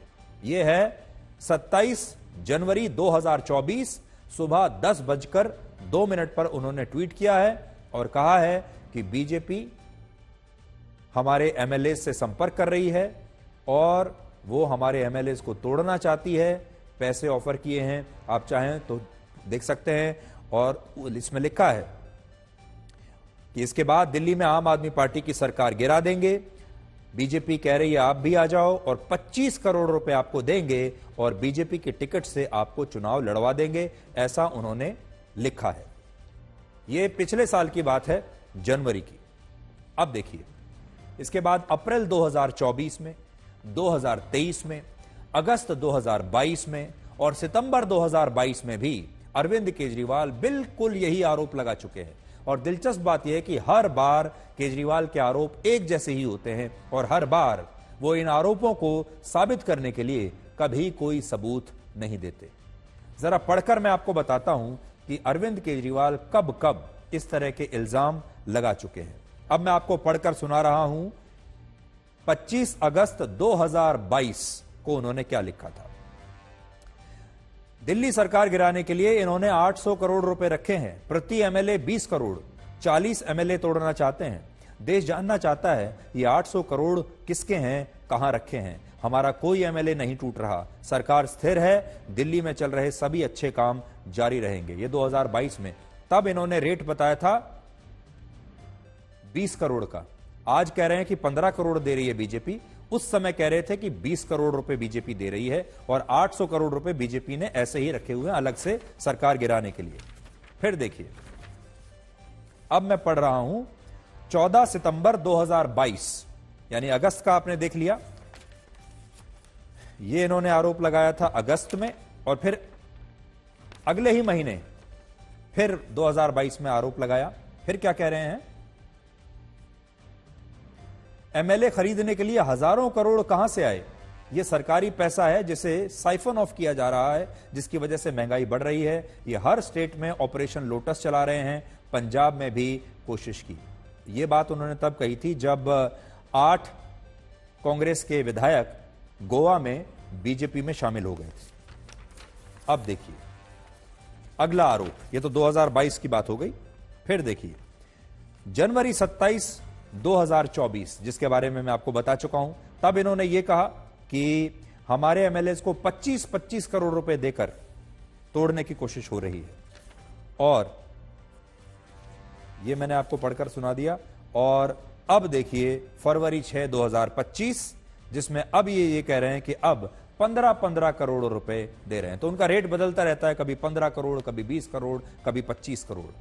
यह है 27 जनवरी 2024 सुबह 10:02 पर उन्होंने ट्वीट किया है और कहा है कि बीजेपी हमारे एमएलए से संपर्क कर रही है और वो हमारे एमएलए को तोड़ना चाहती है। पैसे ऑफर किए हैं, आप चाहें तो देख सकते हैं। और इसमें लिखा है कि इसके बाद दिल्ली में आम आदमी पार्टी की सरकार गिरा देंगे। बीजेपी कह रही है आप भी आ जाओ और 25 करोड़ रुपए आपको देंगे और बीजेपी के टिकट से आपको चुनाव लड़वा देंगे, ऐसा उन्होंने लिखा है। यह पिछले साल की बात है, जनवरी की। अब देखिए, इसके बाद अप्रैल 2024 में, 2023 में, अगस्त 2022 में और सितंबर 2022 में भी अरविंद केजरीवाल बिल्कुल यही आरोप लगा चुके हैं। और दिलचस्प बात यह है कि हर बार केजरीवाल के आरोप एक जैसे ही होते हैं और हर बार वो इन आरोपों को साबित करने के लिए कभी कोई सबूत नहीं देते। जरा पढ़कर मैं आपको बताता हूं कि अरविंद केजरीवाल कब कब इस तरह के इल्जाम लगा चुके हैं। अब मैं आपको पढ़कर सुना रहा हूं 25 अगस्त 2022 को उन्होंने क्या लिखा था। दिल्ली सरकार गिराने के लिए इन्होंने 800 करोड़ रुपए रखे हैं, प्रति एमएलए 20 करोड़, 40 एमएलए तोड़ना चाहते हैं। देश जानना चाहता है ये 800 करोड़ किसके हैं, कहां रखे हैं। हमारा कोई एमएलए नहीं टूट रहा, सरकार स्थिर है, दिल्ली में चल रहे सभी अच्छे काम जारी रहेंगे। ये 2022 में, तब इन्होंने रेट बताया था 20 करोड़ का। आज कह रहे हैं कि 15 करोड़ दे रही है बीजेपी उस समय कह रहे थे कि 20 करोड़ रुपए बीजेपी दे रही है और 800 करोड़ रुपए बीजेपी ने ऐसे ही रखे हुए हैं अलग से सरकार गिराने के लिए। फिर देखिए, अब मैं पढ़ रहा हूं 14 सितंबर 2022, यानी अगस्त का आपने देख लिया। ये इन्होंने आरोप लगाया था अगस्त में, और फिर अगले ही महीने फिर 2022 में आरोप लगाया। फिर क्या कह रहे हैं, एमएलए खरीदने के लिए हजारों करोड़ कहां से आए? यह सरकारी पैसा है जिसे साइफन ऑफ किया जा रहा है, जिसकी वजह से महंगाई बढ़ रही है। ये हर स्टेट में ऑपरेशन लोटस चला रहे हैं, पंजाब में भी कोशिश की। यह बात उन्होंने तब कही थी जब 8 कांग्रेस के विधायक गोवा में बीजेपी में शामिल हो गए थे। अब देखिए अगला आरोप, यह तो 2022 की बात हो गई। फिर देखिए जनवरी 27, 2024, जिसके बारे में मैं आपको बता चुका हूं, तब इन्होंने यह कहा कि हमारे एमएलए को 25-25 करोड़ रुपए देकर तोड़ने की कोशिश हो रही है। और यह मैंने आपको पढ़कर सुना दिया। और अब देखिए फरवरी 6, 2025, जिसमें अब ये कह रहे हैं कि अब 15-15 करोड़ रुपए दे रहे हैं। तो उनका रेट बदलता रहता है, कभी 15 करोड़, कभी 20 करोड़, कभी 25 करोड़।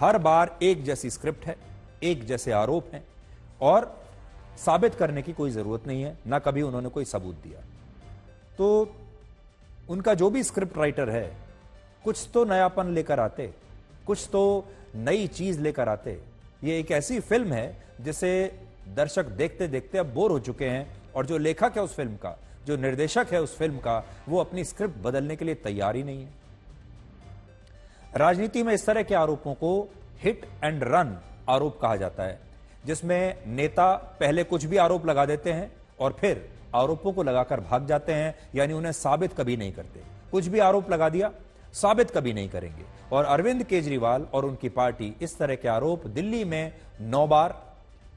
हर बार एक जैसी स्क्रिप्ट है, एक जैसे आरोप हैं, और साबित करने की कोई जरूरत नहीं है, ना कभी उन्होंने कोई सबूत दिया। तो उनका जो भी स्क्रिप्ट राइटर है, कुछ तो नयापन लेकर आते, कुछ तो नई चीज लेकर आते। ये एक ऐसी फिल्म है जिसे दर्शक देखते देखते अब बोर हो चुके हैं, और जो लेखक है उस फिल्म का, जो निर्देशक है उस फिल्म का, वो अपनी स्क्रिप्ट बदलने के लिए तैयार ही नहीं है। राजनीति में इस तरह के आरोपों को हिट एंड रन आरोप कहा जाता है, जिसमें नेता पहले कुछ भी आरोप लगा देते हैं और फिर आरोपों को लगाकर भाग जाते हैं, यानी उन्हें साबित कभी नहीं करते। कुछ भी आरोप लगा दिया, साबित कभी नहीं करेंगे। और अरविंद केजरीवाल और उनकी पार्टी इस तरह के आरोप दिल्ली में 9 बार,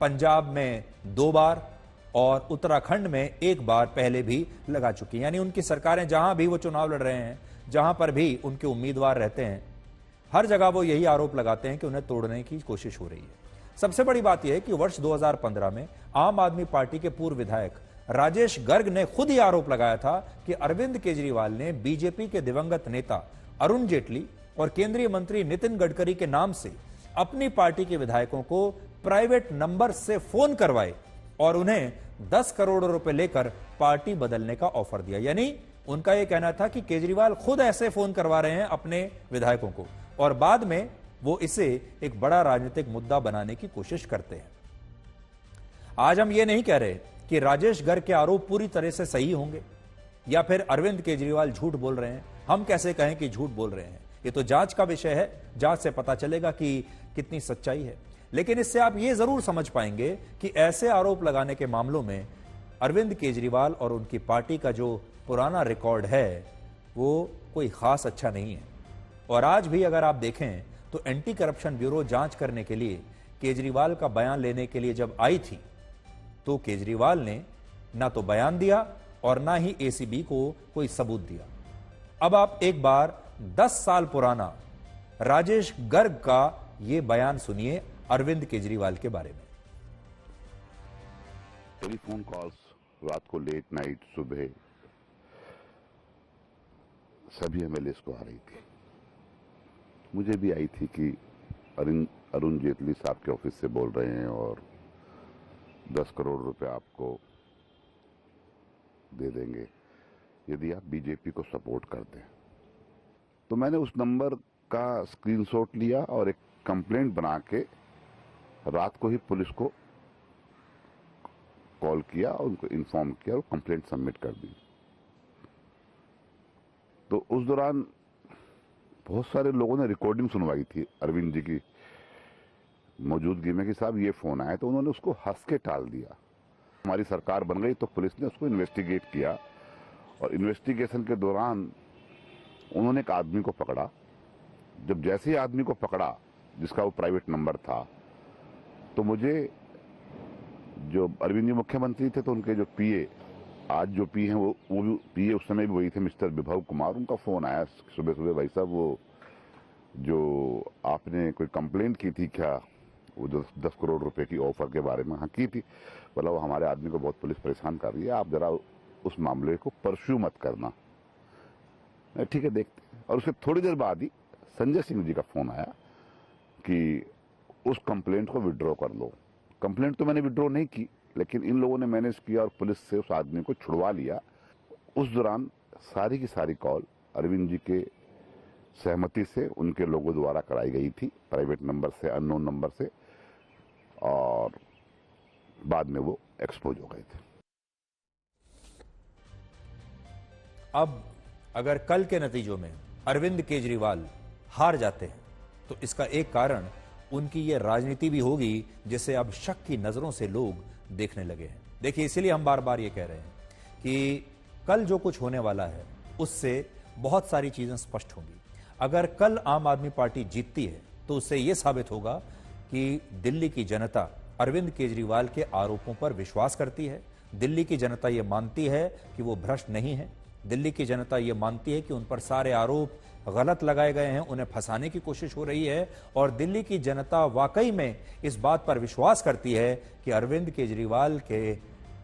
पंजाब में 2 बार और उत्तराखंड में 1 बार पहले भी लगा चुकी हैं। यानी उनकी सरकारें जहां भी वो चुनाव लड़ रहे हैं, जहां पर भी उनके उम्मीदवार रहते हैं, हर जगह वो यही आरोप लगाते हैं कि उन्हें तोड़ने की कोशिश हो रही है। सबसे बड़ी बात यह है कि वर्ष 2015 में आम आदमी पार्टी के पूर्व विधायक राजेश गर्ग ने खुद ही आरोप लगाया था कि अरविंद केजरीवाल ने बीजेपी के दिवंगत नेता अरुण जेटली और केंद्रीय मंत्री नितिन गडकरी के नाम से अपनी पार्टी के विधायकों को प्राइवेट नंबर से फोन करवाए और उन्हें 10 करोड़ रुपए लेकर पार्टी बदलने का ऑफर दिया। यानी उनका यह कहना था कि केजरीवाल खुद ऐसे फोन करवा रहे हैं अपने विधायकों को, और बाद में वो इसे एक बड़ा राजनीतिक मुद्दा बनाने की कोशिश करते हैं। आज हम ये नहीं कह रहे कि राजेश गर्ग के आरोप पूरी तरह से सही होंगे या फिर अरविंद केजरीवाल झूठ बोल रहे हैं। हम कैसे कहें कि झूठ बोल रहे हैं? ये तो जांच का विषय है, जांच से पता चलेगा कि कितनी सच्चाई है। लेकिन इससे आप ये जरूर समझ पाएंगे कि ऐसे आरोप लगाने के मामलों में अरविंद केजरीवाल और उनकी पार्टी का जो पुराना रिकॉर्ड है वो कोई खास अच्छा नहीं है। और आज भी अगर आप देखें तो एंटी करप्शन ब्यूरो जांच करने के लिए केजरीवाल का बयान लेने के लिए जब आई थी, तो केजरीवाल ने ना तो बयान दिया और ना ही एसीबी को कोई सबूत दिया। अब आप एक बार 10 साल पुराना राजेश गर्ग का यह बयान सुनिए अरविंद केजरीवाल के बारे में। टेलीफोन कॉल्स रात को लेट नाइट, सुबह सभी एमएलए को आ रही थी। मुझे भी आई थी कि अरुण जेटली साहब के ऑफिस से बोल रहे हैं और 10 करोड़ रुपए आपको दे देंगे यदि आप बीजेपी को सपोर्ट करते हैं। तो मैंने उस नंबर का स्क्रीनशॉट लिया और एक कंप्लेंट बना के रात को ही पुलिस को कॉल किया और उनको इन्फॉर्म किया और कंप्लेंट सबमिट कर दी। तो उस दौरान बहुत सारे लोगों ने रिकॉर्डिंग सुनवाई थी अरविंद जी की मौजूदगी में कि साहब ये फोन आया, तो उन्होंने उसको हंस के टाल दिया। हमारी सरकार बन गई तो पुलिस ने उसको इन्वेस्टिगेट किया और इन्वेस्टिगेशन के दौरान उन्होंने एक आदमी को पकड़ा। जब जैसे ही आदमी को पकड़ा जिसका वो प्राइवेट नंबर था, तो मुझे जो अरविंद जी मुख्यमंत्री थे तो उनके जो पीए, आज जो पी हैं वो भी पीए उस समय भी वही थे, मिस्टर विभव कुमार, उनका फोन आया सुबह सुबह, भाई साहब वो जो आपने कोई कंप्लेंट की थी क्या वो जो 10 करोड़ रुपए की ऑफर के बारे में हाँ की थी, बोला वो हमारे आदमी को बहुत पुलिस परेशान कर रही है, आप जरा उस मामले को परस्यू मत करना। ठीक है देखते। और उसके थोड़ी देर बाद ही संजय सिंह जी का फोन आया कि उस कंप्लेंट को विड्रॉ कर लो। कंप्लेंट तो मैंने विड्रॉ नहीं की, लेकिन इन लोगों ने मैनेज किया और पुलिस से उस आदमी को छुड़वा लिया। उस दौरान सारी की सारी कॉल अरविंद जी के सहमति से उनके लोगों द्वारा कराई गई थी, प्राइवेट नंबर से, अननोन नंबर से, और बाद में वो एक्सपोज हो गए थे। अब अगर कल के नतीजों में अरविंद केजरीवाल हार जाते हैं तो इसका एक कारण उनकी ये राजनीति भी होगी, जिसे अब शक की नजरों से लोग देखने लगे हैं। देखिए, इसीलिए हम बार बार ये कह रहे हैं कि कल जो कुछ होने वाला है उससे बहुत सारी चीजें स्पष्ट होंगी। अगर कल आम आदमी पार्टी जीतती है तो उससे यह साबित होगा कि दिल्ली की जनता अरविंद केजरीवाल के आरोपों पर विश्वास करती है। दिल्ली की जनता यह मानती है कि वो भ्रष्ट नहीं है। दिल्ली की जनता यह मानती है कि उन पर सारे आरोप गलत लगाए गए हैं, उन्हें फंसाने की कोशिश हो रही है। और दिल्ली की जनता वाकई में इस बात पर विश्वास करती है कि अरविंद केजरीवाल के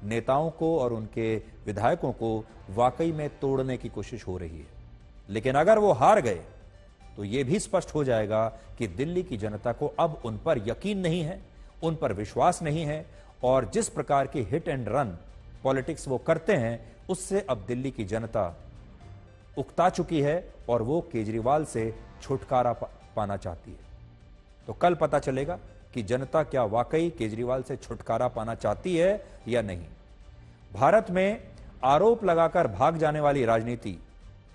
नेताओं को और उनके विधायकों को वाकई में तोड़ने की कोशिश हो रही है। लेकिन अगर वो हार गए तो यह भी स्पष्ट हो जाएगा कि दिल्ली की जनता को अब उन पर यकीन नहीं है, उन पर विश्वास नहीं है, और जिस प्रकार की हिट एंड रन पॉलिटिक्स वो करते हैं उससे अब दिल्ली की जनता उकता चुकी है और वो केजरीवाल से छुटकारा पाना चाहती है। तो कल पता चलेगा कि जनता क्या वाकई केजरीवाल से छुटकारा पाना चाहती है या नहीं। भारत में आरोप लगाकर भाग जाने वाली राजनीति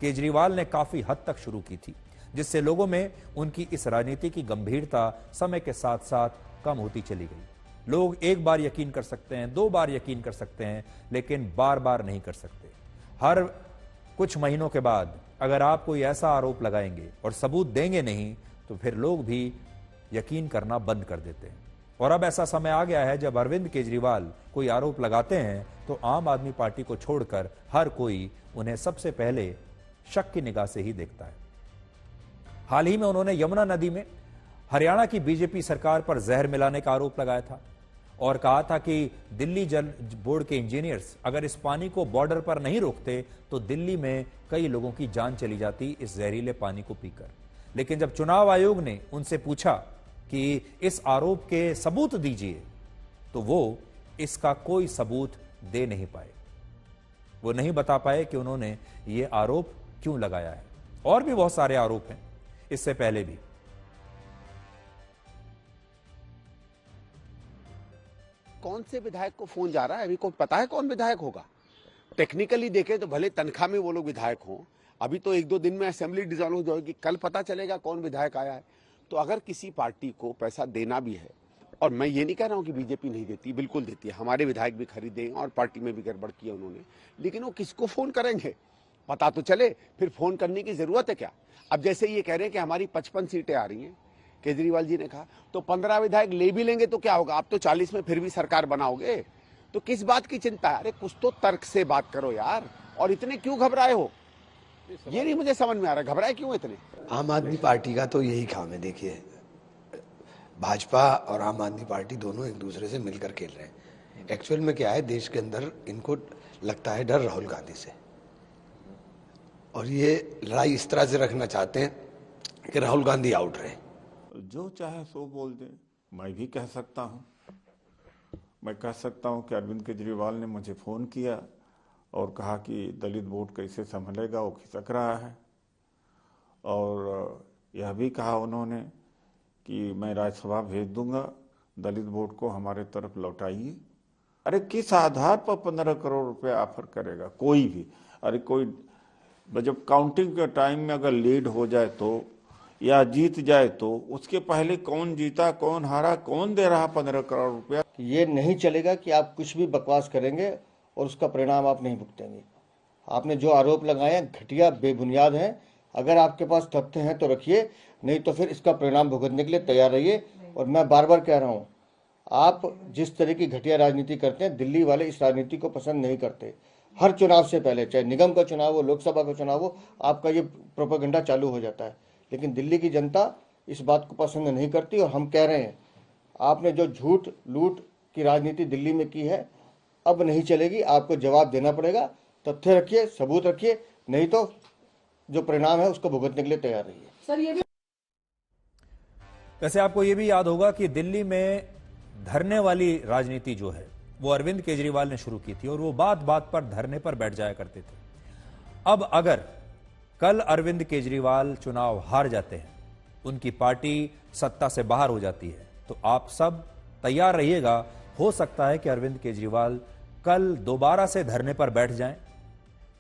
केजरीवाल ने काफी हद तक शुरू की थी, जिससे लोगों में उनकी इस राजनीति की गंभीरता समय के साथ साथ कम होती चली गई। लोग एक बार यकीन कर सकते हैं, 2 बार यकीन कर सकते हैं, लेकिन बार बार नहीं कर सकते। हर कुछ महीनों के बाद अगर आप कोई ऐसा आरोप लगाएंगे और सबूत देंगे नहीं तो फिर लोग भी यकीन करना बंद कर देते हैं। और अब ऐसा समय आ गया है जब अरविंद केजरीवाल कोई आरोप लगाते हैं तो आम आदमी पार्टी को छोड़कर हर कोई उन्हें सबसे पहले शक की निगाह से ही देखता है। हाल ही में उन्होंने यमुना नदी में हरियाणा की बीजेपी सरकार पर जहर मिलाने का आरोप लगाया था और कहा था कि दिल्ली जल बोर्ड के इंजीनियर्स अगर इस पानी को बॉर्डर पर नहीं रोकते तो दिल्ली में कई लोगों की जान चली जाती इस जहरीले पानी को पीकर। लेकिन जब चुनाव आयोग ने उनसे पूछा कि इस आरोप के सबूत दीजिए तो वो इसका कोई सबूत दे नहीं पाए। वो नहीं बता पाए कि उन्होंने ये आरोप क्यों लगाया है। और भी बहुत सारे आरोप हैं इससे पहले भी। कौन से विधायक को फोन जा रहा है, अभी को पता है कौन विधायक होगा? टेक्निकली देखें तो भले तनख्वाह में वो लोग विधायक हों, अभी तो 1-2 दिन में असेंबली डिसॉल्व हो जाएगी, कल पता चलेगा कौन विधायक आया है। तो अगर किसी पार्टी को पैसा देना भी है, और मैं ये नहीं कह रहा हूं कि बीजेपी नहीं देती, बिल्कुल देती है, हमारे विधायक भी खरीदे और पार्टी में भी गड़बड़ किया उन्होंने, लेकिन वो किसको फोन करेंगे पता तो चले, फिर फोन करने की जरूरत है क्या? अब जैसे ये कह रहे हैं कि हमारी 55 सीटें आ रही हैं, केजरीवाल जी ने कहा, तो 15 विधायक ले भी लेंगे तो क्या होगा? आप तो 40 में फिर भी सरकार बनाओगे, तो किस बात की चिंता है? अरे कुछ तो तर्क से बात करो यार, और इतने क्यों घबराए हो? ये नहीं मुझे समझ में आ रहा, घबराए क्यों इतने? आम आदमी पार्टी का तो यही काम है। देखिए, भाजपा और आम आदमी पार्टी दोनों एक दूसरे से मिलकर खेल रहे हैं। एक्चुअल में क्या है, देश के अंदर इनको लगता है डर राहुल गांधी से, और ये लड़ाई इस तरह से रखना चाहते हैं कि राहुल गांधी आउट रहे। जो चाहे सो बोल दे, मैं भी कह सकता हूँ। मैं कह सकता हूँ कि अरविंद केजरीवाल ने मुझे फ़ोन किया और कहा कि दलित वोट कैसे संभलेगा, वो खिसक रहा है, और यह भी कहा उन्होंने कि मैं राज्यसभा भेज दूंगा, दलित वोट को हमारे तरफ लौटाइए। अरे किस आधार पर 15 करोड़ रुपए ऑफर करेगा कोई भी? अरे कोई जब काउंटिंग के टाइम में अगर लीड हो जाए तो, या जीत जाए तो, उसके पहले कौन जीता कौन हारा, कौन दे रहा 15 करोड़ रुपया? ये नहीं चलेगा कि आप कुछ भी बकवास करेंगे और उसका परिणाम आप नहीं भुगतेंगे। आपने जो आरोप लगाए हैं घटिया बेबुनियाद हैं। अगर आपके पास तथ्य हैं तो रखिए, नहीं तो फिर इसका परिणाम भुगतने के लिए तैयार रहिए। और मैं बार बार कह रहा हूँ, आप जिस तरह की घटिया राजनीति करते हैं, दिल्ली वाले इस राजनीति को पसंद नहीं करते। हर चुनाव से पहले, चाहे निगम का चुनाव हो, लोकसभा का चुनाव हो, आपका ये प्रोपेगेंडा चालू हो जाता है। लेकिन दिल्ली की जनता इस बात को पसंद नहीं करती, और हम कह रहे हैं आपने जो झूठ लूट की राजनीति दिल्ली में की है अब नहीं चलेगी, आपको जवाब देना पड़ेगा। तथ्य रखिए, सबूत रखिए, नहीं तो जो परिणाम है उसको भुगतने के लिए तैयार रहिए। सर ये भी वैसे आपको ये भी याद होगा कि दिल्ली में धरने वाली राजनीति जो है वो अरविंद केजरीवाल ने शुरू की थी और वो बात बात पर धरने पर बैठ जाया करते थे। अब अगर कल अरविंद केजरीवाल चुनाव हार जाते हैं, उनकी पार्टी सत्ता से बाहर हो जाती है, तो आप सब तैयार रहिएगा, हो सकता है कि अरविंद केजरीवाल कल दोबारा से धरने पर बैठ जाएं,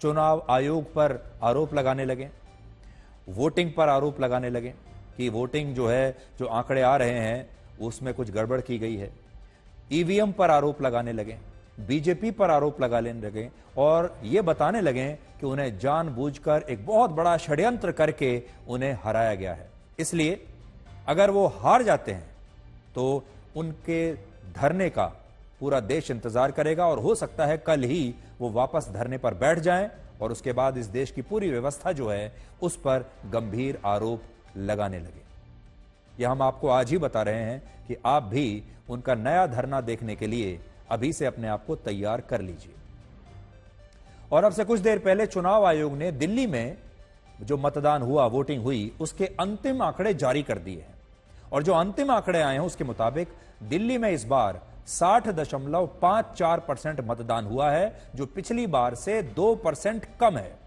चुनाव आयोग पर आरोप लगाने लगें, वोटिंग पर आरोप लगाने लगें कि वोटिंग जो है, जो आंकड़े आ रहे हैं उसमें कुछ गड़बड़ की गई है, ईवीएम पर आरोप लगाने लगें, बीजेपी पर आरोप लगाने लगें और यह बताने लगें कि उन्हें जानबूझकर एक बहुत बड़ा षड्यंत्र करके उन्हें हराया गया है। इसलिए अगर वो हार जाते हैं तो उनके धरने का पूरा देश इंतजार करेगा और हो सकता है कल ही वो वापस धरने पर बैठ जाएं और उसके बाद इस देश की पूरी व्यवस्था जो है उस पर गंभीर आरोप लगाने लगे। यह हम आपको आज ही बता रहे हैं कि आप भी उनका नया धरना देखने के लिए अभी से अपने आप को तैयार कर लीजिए। और अब से कुछ देर पहले चुनाव आयोग ने दिल्ली में जो मतदान हुआ, वोटिंग हुई, उसके अंतिम आंकड़े जारी कर दिए हैं और जो अंतिम आंकड़े आए हैं उसके मुताबिक दिल्ली में इस बार 60.54% मतदान हुआ है, जो पिछली बार से 2% कम है।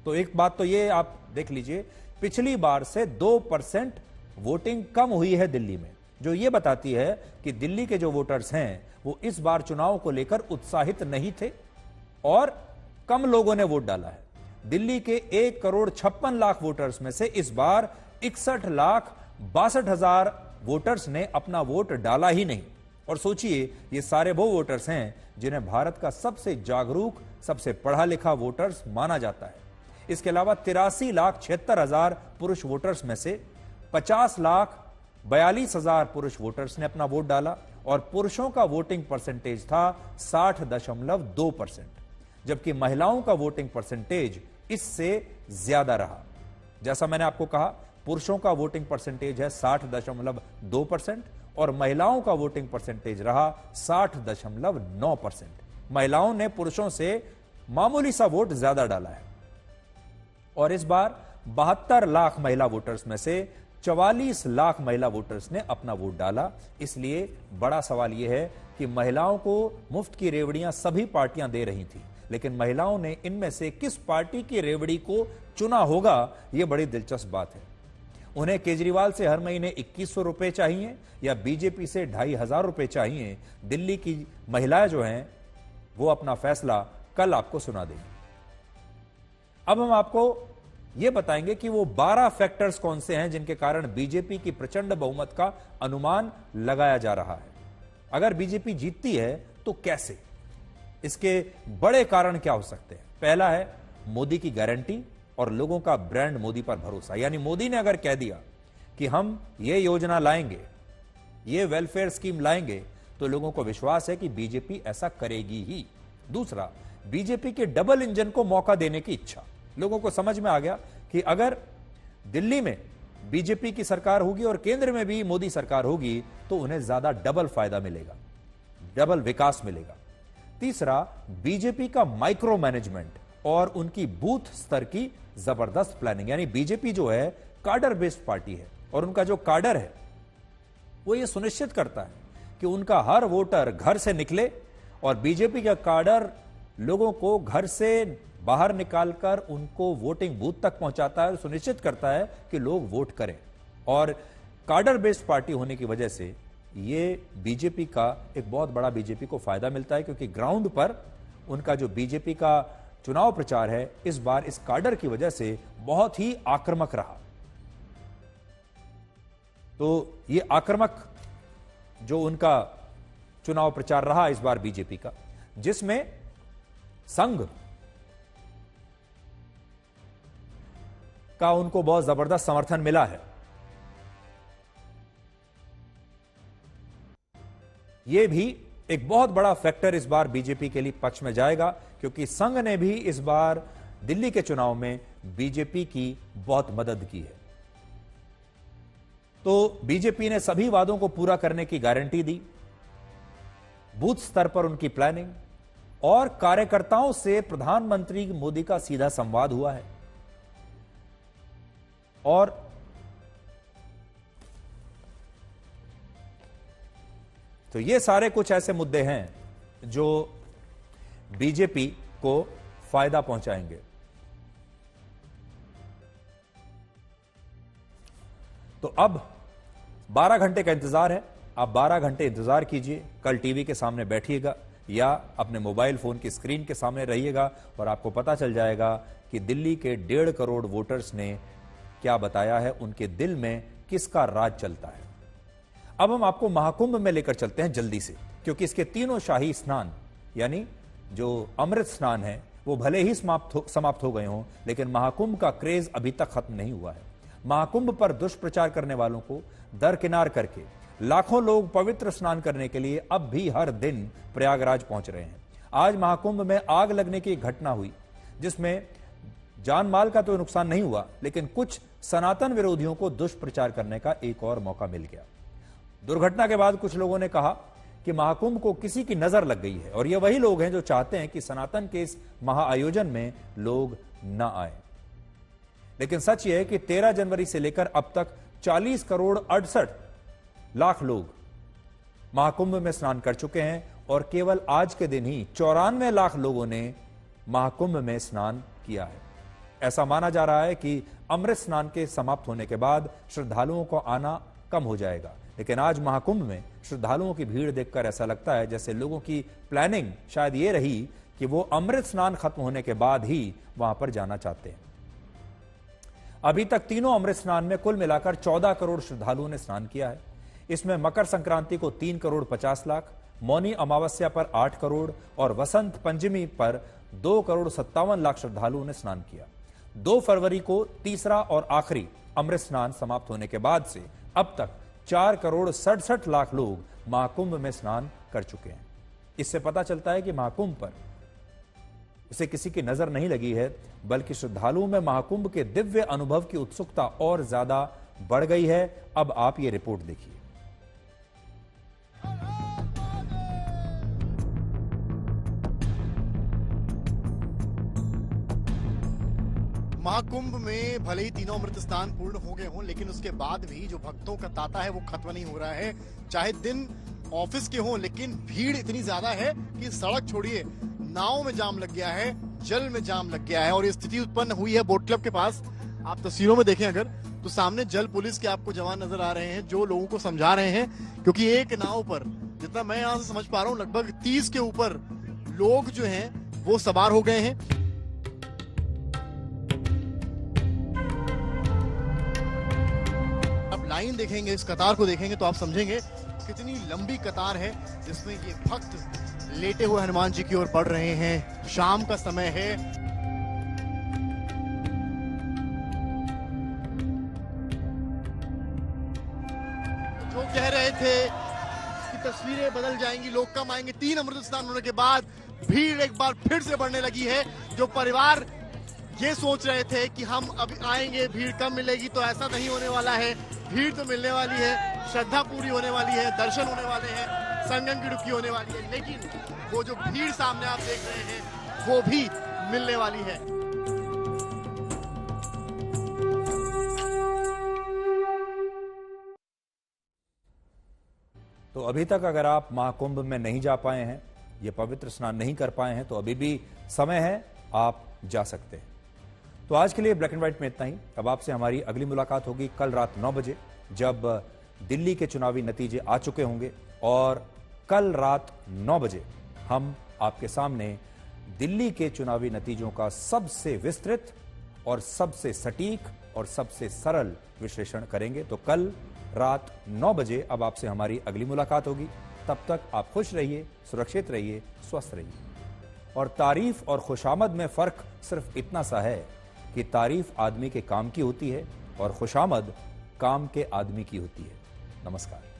तो एक बात तो ये आप देख लीजिए, पिछली बार से 2% वोटिंग कम हुई है दिल्ली में, जो ये बताती है कि दिल्ली के जो वोटर्स हैं वो इस बार चुनाव को लेकर उत्साहित नहीं थे और कम लोगों ने वोट डाला है। दिल्ली के 1,56,00,000 वोटर्स में से इस बार 61,62,000 वोटर्स ने अपना वोट डाला ही नहीं। और सोचिए, ये सारे वो वोटर्स हैं जिन्हें भारत का सबसे जागरूक, सबसे पढ़ा लिखा वोटर्स माना जाता है। इसके अलावा 83,76,000 पुरुष वोटर्स में से 50,42,000 पुरुष वोटर्स ने अपना वोट डाला और पुरुषों का वोटिंग परसेंटेज था 60.2%, जबकि महिलाओं का वोटिंग परसेंटेज इससे ज्यादा रहा। जैसा मैंने आपको कहा, पुरुषों का वोटिंग परसेंटेज है 60.2% और महिलाओं का वोटिंग परसेंटेज रहा 60.9%। महिलाओं ने पुरुषों से मामूली सा वोट ज्यादा डाला है और इस बार 72 लाख महिला वोटर्स में से 44 लाख महिला वोटर्स ने अपना वोट डाला। इसलिए बड़ा सवाल यह है कि महिलाओं को मुफ्त की रेवड़ियां सभी पार्टियां दे रही थी, लेकिन महिलाओं ने इनमें से किस पार्टी की रेवड़ी को चुना होगा, यह बड़ी दिलचस्प बात है। उन्हें केजरीवाल से हर महीने 2100 रुपए चाहिए या बीजेपी से 2,500 रुपए चाहिए, दिल्ली की महिलाएं जो हैं वो अपना फैसला कल आपको सुना देंगी। अब हम आपको यह बताएंगे कि वो 12 फैक्टर्स कौन से हैं जिनके कारण बीजेपी की प्रचंड बहुमत का अनुमान लगाया जा रहा है। अगर बीजेपी जीतती है तो कैसे, इसके बड़े कारण क्या हो सकते हैं। पहला है मोदी की गारंटी और लोगों का ब्रांड मोदी पर भरोसा, यानी मोदी ने अगर कह दिया कि हम ये योजना लाएंगे, ये वेलफेयर स्कीम लाएंगे, तो लोगों को विश्वास है कि बीजेपी ऐसा करेगी ही। दूसरा, बीजेपी के डबल इंजन को मौका देने की इच्छा। लोगों को समझ में आ गया कि अगर दिल्ली में बीजेपी की सरकार होगी और केंद्र में भी मोदी सरकार होगी तो उन्हें ज्यादा डबल फायदा मिलेगा, डबल विकास मिलेगा। तीसरा, बीजेपी का माइक्रो मैनेजमेंट और उनकी बूथ स्तर की जबरदस्त प्लानिंग, यानी बीजेपी जो है काडर बेस्ड पार्टी है और उनका जो काडर है वो ये सुनिश्चित करता है कि उनका हर वोटर घर से निकले और बीजेपी का काडर लोगों को घर से बाहर निकालकर उनको वोटिंग बूथ तक पहुंचाता है और सुनिश्चित करता है कि लोग वोट करें। और काडर बेस्ड पार्टी होने की वजह से ये बीजेपी का एक बहुत बड़ा बीजेपी को फायदा मिलता है, क्योंकि ग्राउंड पर उनका जो बीजेपी का चुनाव प्रचार है इस बार इस काडर की वजह से बहुत ही आक्रामक रहा। तो ये आक्रामक जो उनका चुनाव प्रचार रहा इस बार बीजेपी का, जिसमें संघ का उनको बहुत जबरदस्त समर्थन मिला है। यह भी एक बहुत बड़ा फैक्टर इस बार बीजेपी के लिए पक्ष में जाएगा, क्योंकि संघ ने भी इस बार दिल्ली के चुनाव में बीजेपी की बहुत मदद की है। तो बीजेपी ने सभी वादों को पूरा करने की गारंटी दी। बूथ स्तर पर उनकी प्लानिंग और कार्यकर्ताओं से प्रधानमंत्री मोदी का सीधा संवाद हुआ है। और तो ये सारे कुछ ऐसे मुद्दे हैं जो बीजेपी को फायदा पहुंचाएंगे। तो अब 12 घंटे का इंतजार है। आप 12 घंटे इंतजार कीजिए। कल टीवी के सामने बैठिएगा या अपने मोबाइल फोन की स्क्रीन के सामने रहिएगा और आपको पता चल जाएगा कि दिल्ली के 1.5 करोड़ वोटर्स ने क्या बताया है, उनके दिल में किसका राज चलता है। अब हम आपको महाकुंभ में लेकर चलते हैं जल्दी से, क्योंकि इसके तीनों शाही स्नान यानी जो अमृत स्नान है वो भले ही समाप्त हो गए हों, लेकिन महाकुंभ का क्रेज अभी तक खत्म नहीं हुआ है। महाकुंभ पर दुष्प्रचार करने वालों को दरकिनार करके लाखों लोग पवित्र स्नान करने के लिए अब भी हर दिन प्रयागराज पहुंच रहे हैं। आज महाकुंभ में आग लगने की एक घटना हुई जिसमें जान माल का तो नुकसान नहीं हुआ, लेकिन कुछ सनातन विरोधियों को दुष्प्रचार करने का एक और मौका मिल गया। दुर्घटना के बाद कुछ लोगों ने कहा कि महाकुंभ को किसी की नजर लग गई है और ये वही लोग हैं जो चाहते हैं कि सनातन के इस महाआयोजन में लोग न आए। लेकिन सच यह है कि 13 जनवरी से लेकर अब तक 40 करोड़ 68 लाख लोग महाकुंभ में स्नान कर चुके हैं और केवल आज के दिन ही 94 लाख लोगों ने महाकुंभ में स्नान किया है। ऐसा माना जा रहा है कि अमृत स्नान के समाप्त होने के बाद श्रद्धालुओं को आना कम हो जाएगा, लेकिन आज महाकुंभ में श्रद्धालुओं की भीड़ देखकर ऐसा लगता है जैसे लोगों की प्लानिंग शायद ये रही कि वो अमृत स्नान खत्म होने के बाद ही वहां पर जाना चाहते हैं। अभी तक तीनों अमृत स्नान में कुल मिलाकर 14 करोड़ श्रद्धालुओं ने स्नान किया है। इसमें मकर संक्रांति को 3 करोड़ 50 लाख, मौनी अमावस्या पर 8 करोड़ और वसंत पंचमी पर 2 करोड़ 57 लाख श्रद्धालुओं ने स्नान किया। 2 फरवरी को तीसरा और आखिरी अमृत स्नान समाप्त होने के बाद से अब तक 4 करोड़ 67 लाख लोग महाकुंभ में स्नान कर चुके हैं। इससे पता चलता है कि महाकुंभ पर उसे किसी की नजर नहीं लगी है, बल्कि श्रद्धालुओं में महाकुंभ के दिव्य अनुभव की उत्सुकता और ज्यादा बढ़ गई है। अब आप ये रिपोर्ट देखिए। महाकुंभ में भले ही तीनों अमृत स्नान पूर्ण हो गए हों, लेकिन उसके बाद भी जो भक्तों का तांता है वो खत्म नहीं हो रहा है। चाहे दिन ऑफिस के हों, लेकिन भीड़ इतनी ज्यादा है कि सड़क छोड़िए, नाव में जाम लग गया है, जल में जाम लग गया है। और ये स्थिति उत्पन्न हुई है बोट क्लब के पास। आप तस्वीरों में देखें अगर, तो सामने जल पुलिस के आपको जवान नजर आ रहे हैं जो लोगों को समझा रहे हैं, क्योंकि एक नाव पर जितना मैं यहां से समझ पा रहा हूं लगभग 30 के ऊपर लोग जो हैं वो सवार हो गए हैं। अब लाइन देखेंगे, इस कतार को देखेंगे तो आप समझेंगे कितनी लंबी कतार है जिसमें ये भक्त लेटे हुए हनुमान जी की ओर बढ़ रहे हैं। शाम का समय है। जो कह रहे थे कि तस्वीरें बदल जाएंगी, लोग कम आएंगे, 3 अमृत स्नान होने के बाद भीड़ एक बार फिर से बढ़ने लगी है। जो परिवार ये सोच रहे थे कि हम अभी आएंगे, भीड़ कम मिलेगी, तो ऐसा नहीं होने वाला है। भीड़ तो मिलने वाली है, श्रद्धा पूरी होने वाली है, दर्शन होने वाले हैं, संगम की डुबकी होने वाली है, लेकिन वो जो भीड़ सामने आप देख रहे हैं वो भी मिलने वाली है। तो अभी तक अगर आप महाकुंभ में नहीं जा पाए हैं, ये पवित्र स्नान नहीं कर पाए हैं, तो अभी भी समय है, आप जा सकते हैं। तो आज के लिए ब्लैक एंड व्हाइट में इतना ही। अब आपसे हमारी अगली मुलाकात होगी कल रात 9 बजे, जब दिल्ली के चुनावी नतीजे आ चुके होंगे और कल रात 9 बजे हम आपके सामने दिल्ली के चुनावी नतीजों का सबसे विस्तृत और सबसे सटीक और सबसे सरल विश्लेषण करेंगे। तो कल रात 9 बजे अब आपसे हमारी अगली मुलाकात होगी। तब तक आप खुश रहिए, सुरक्षित रहिए, स्वस्थ रहिए। और तारीफ और खुशामद में फर्क सिर्फ इतना सा है कि तारीफ आदमी के काम की होती है और खुशामद काम के आदमी की होती है। नमस्कार।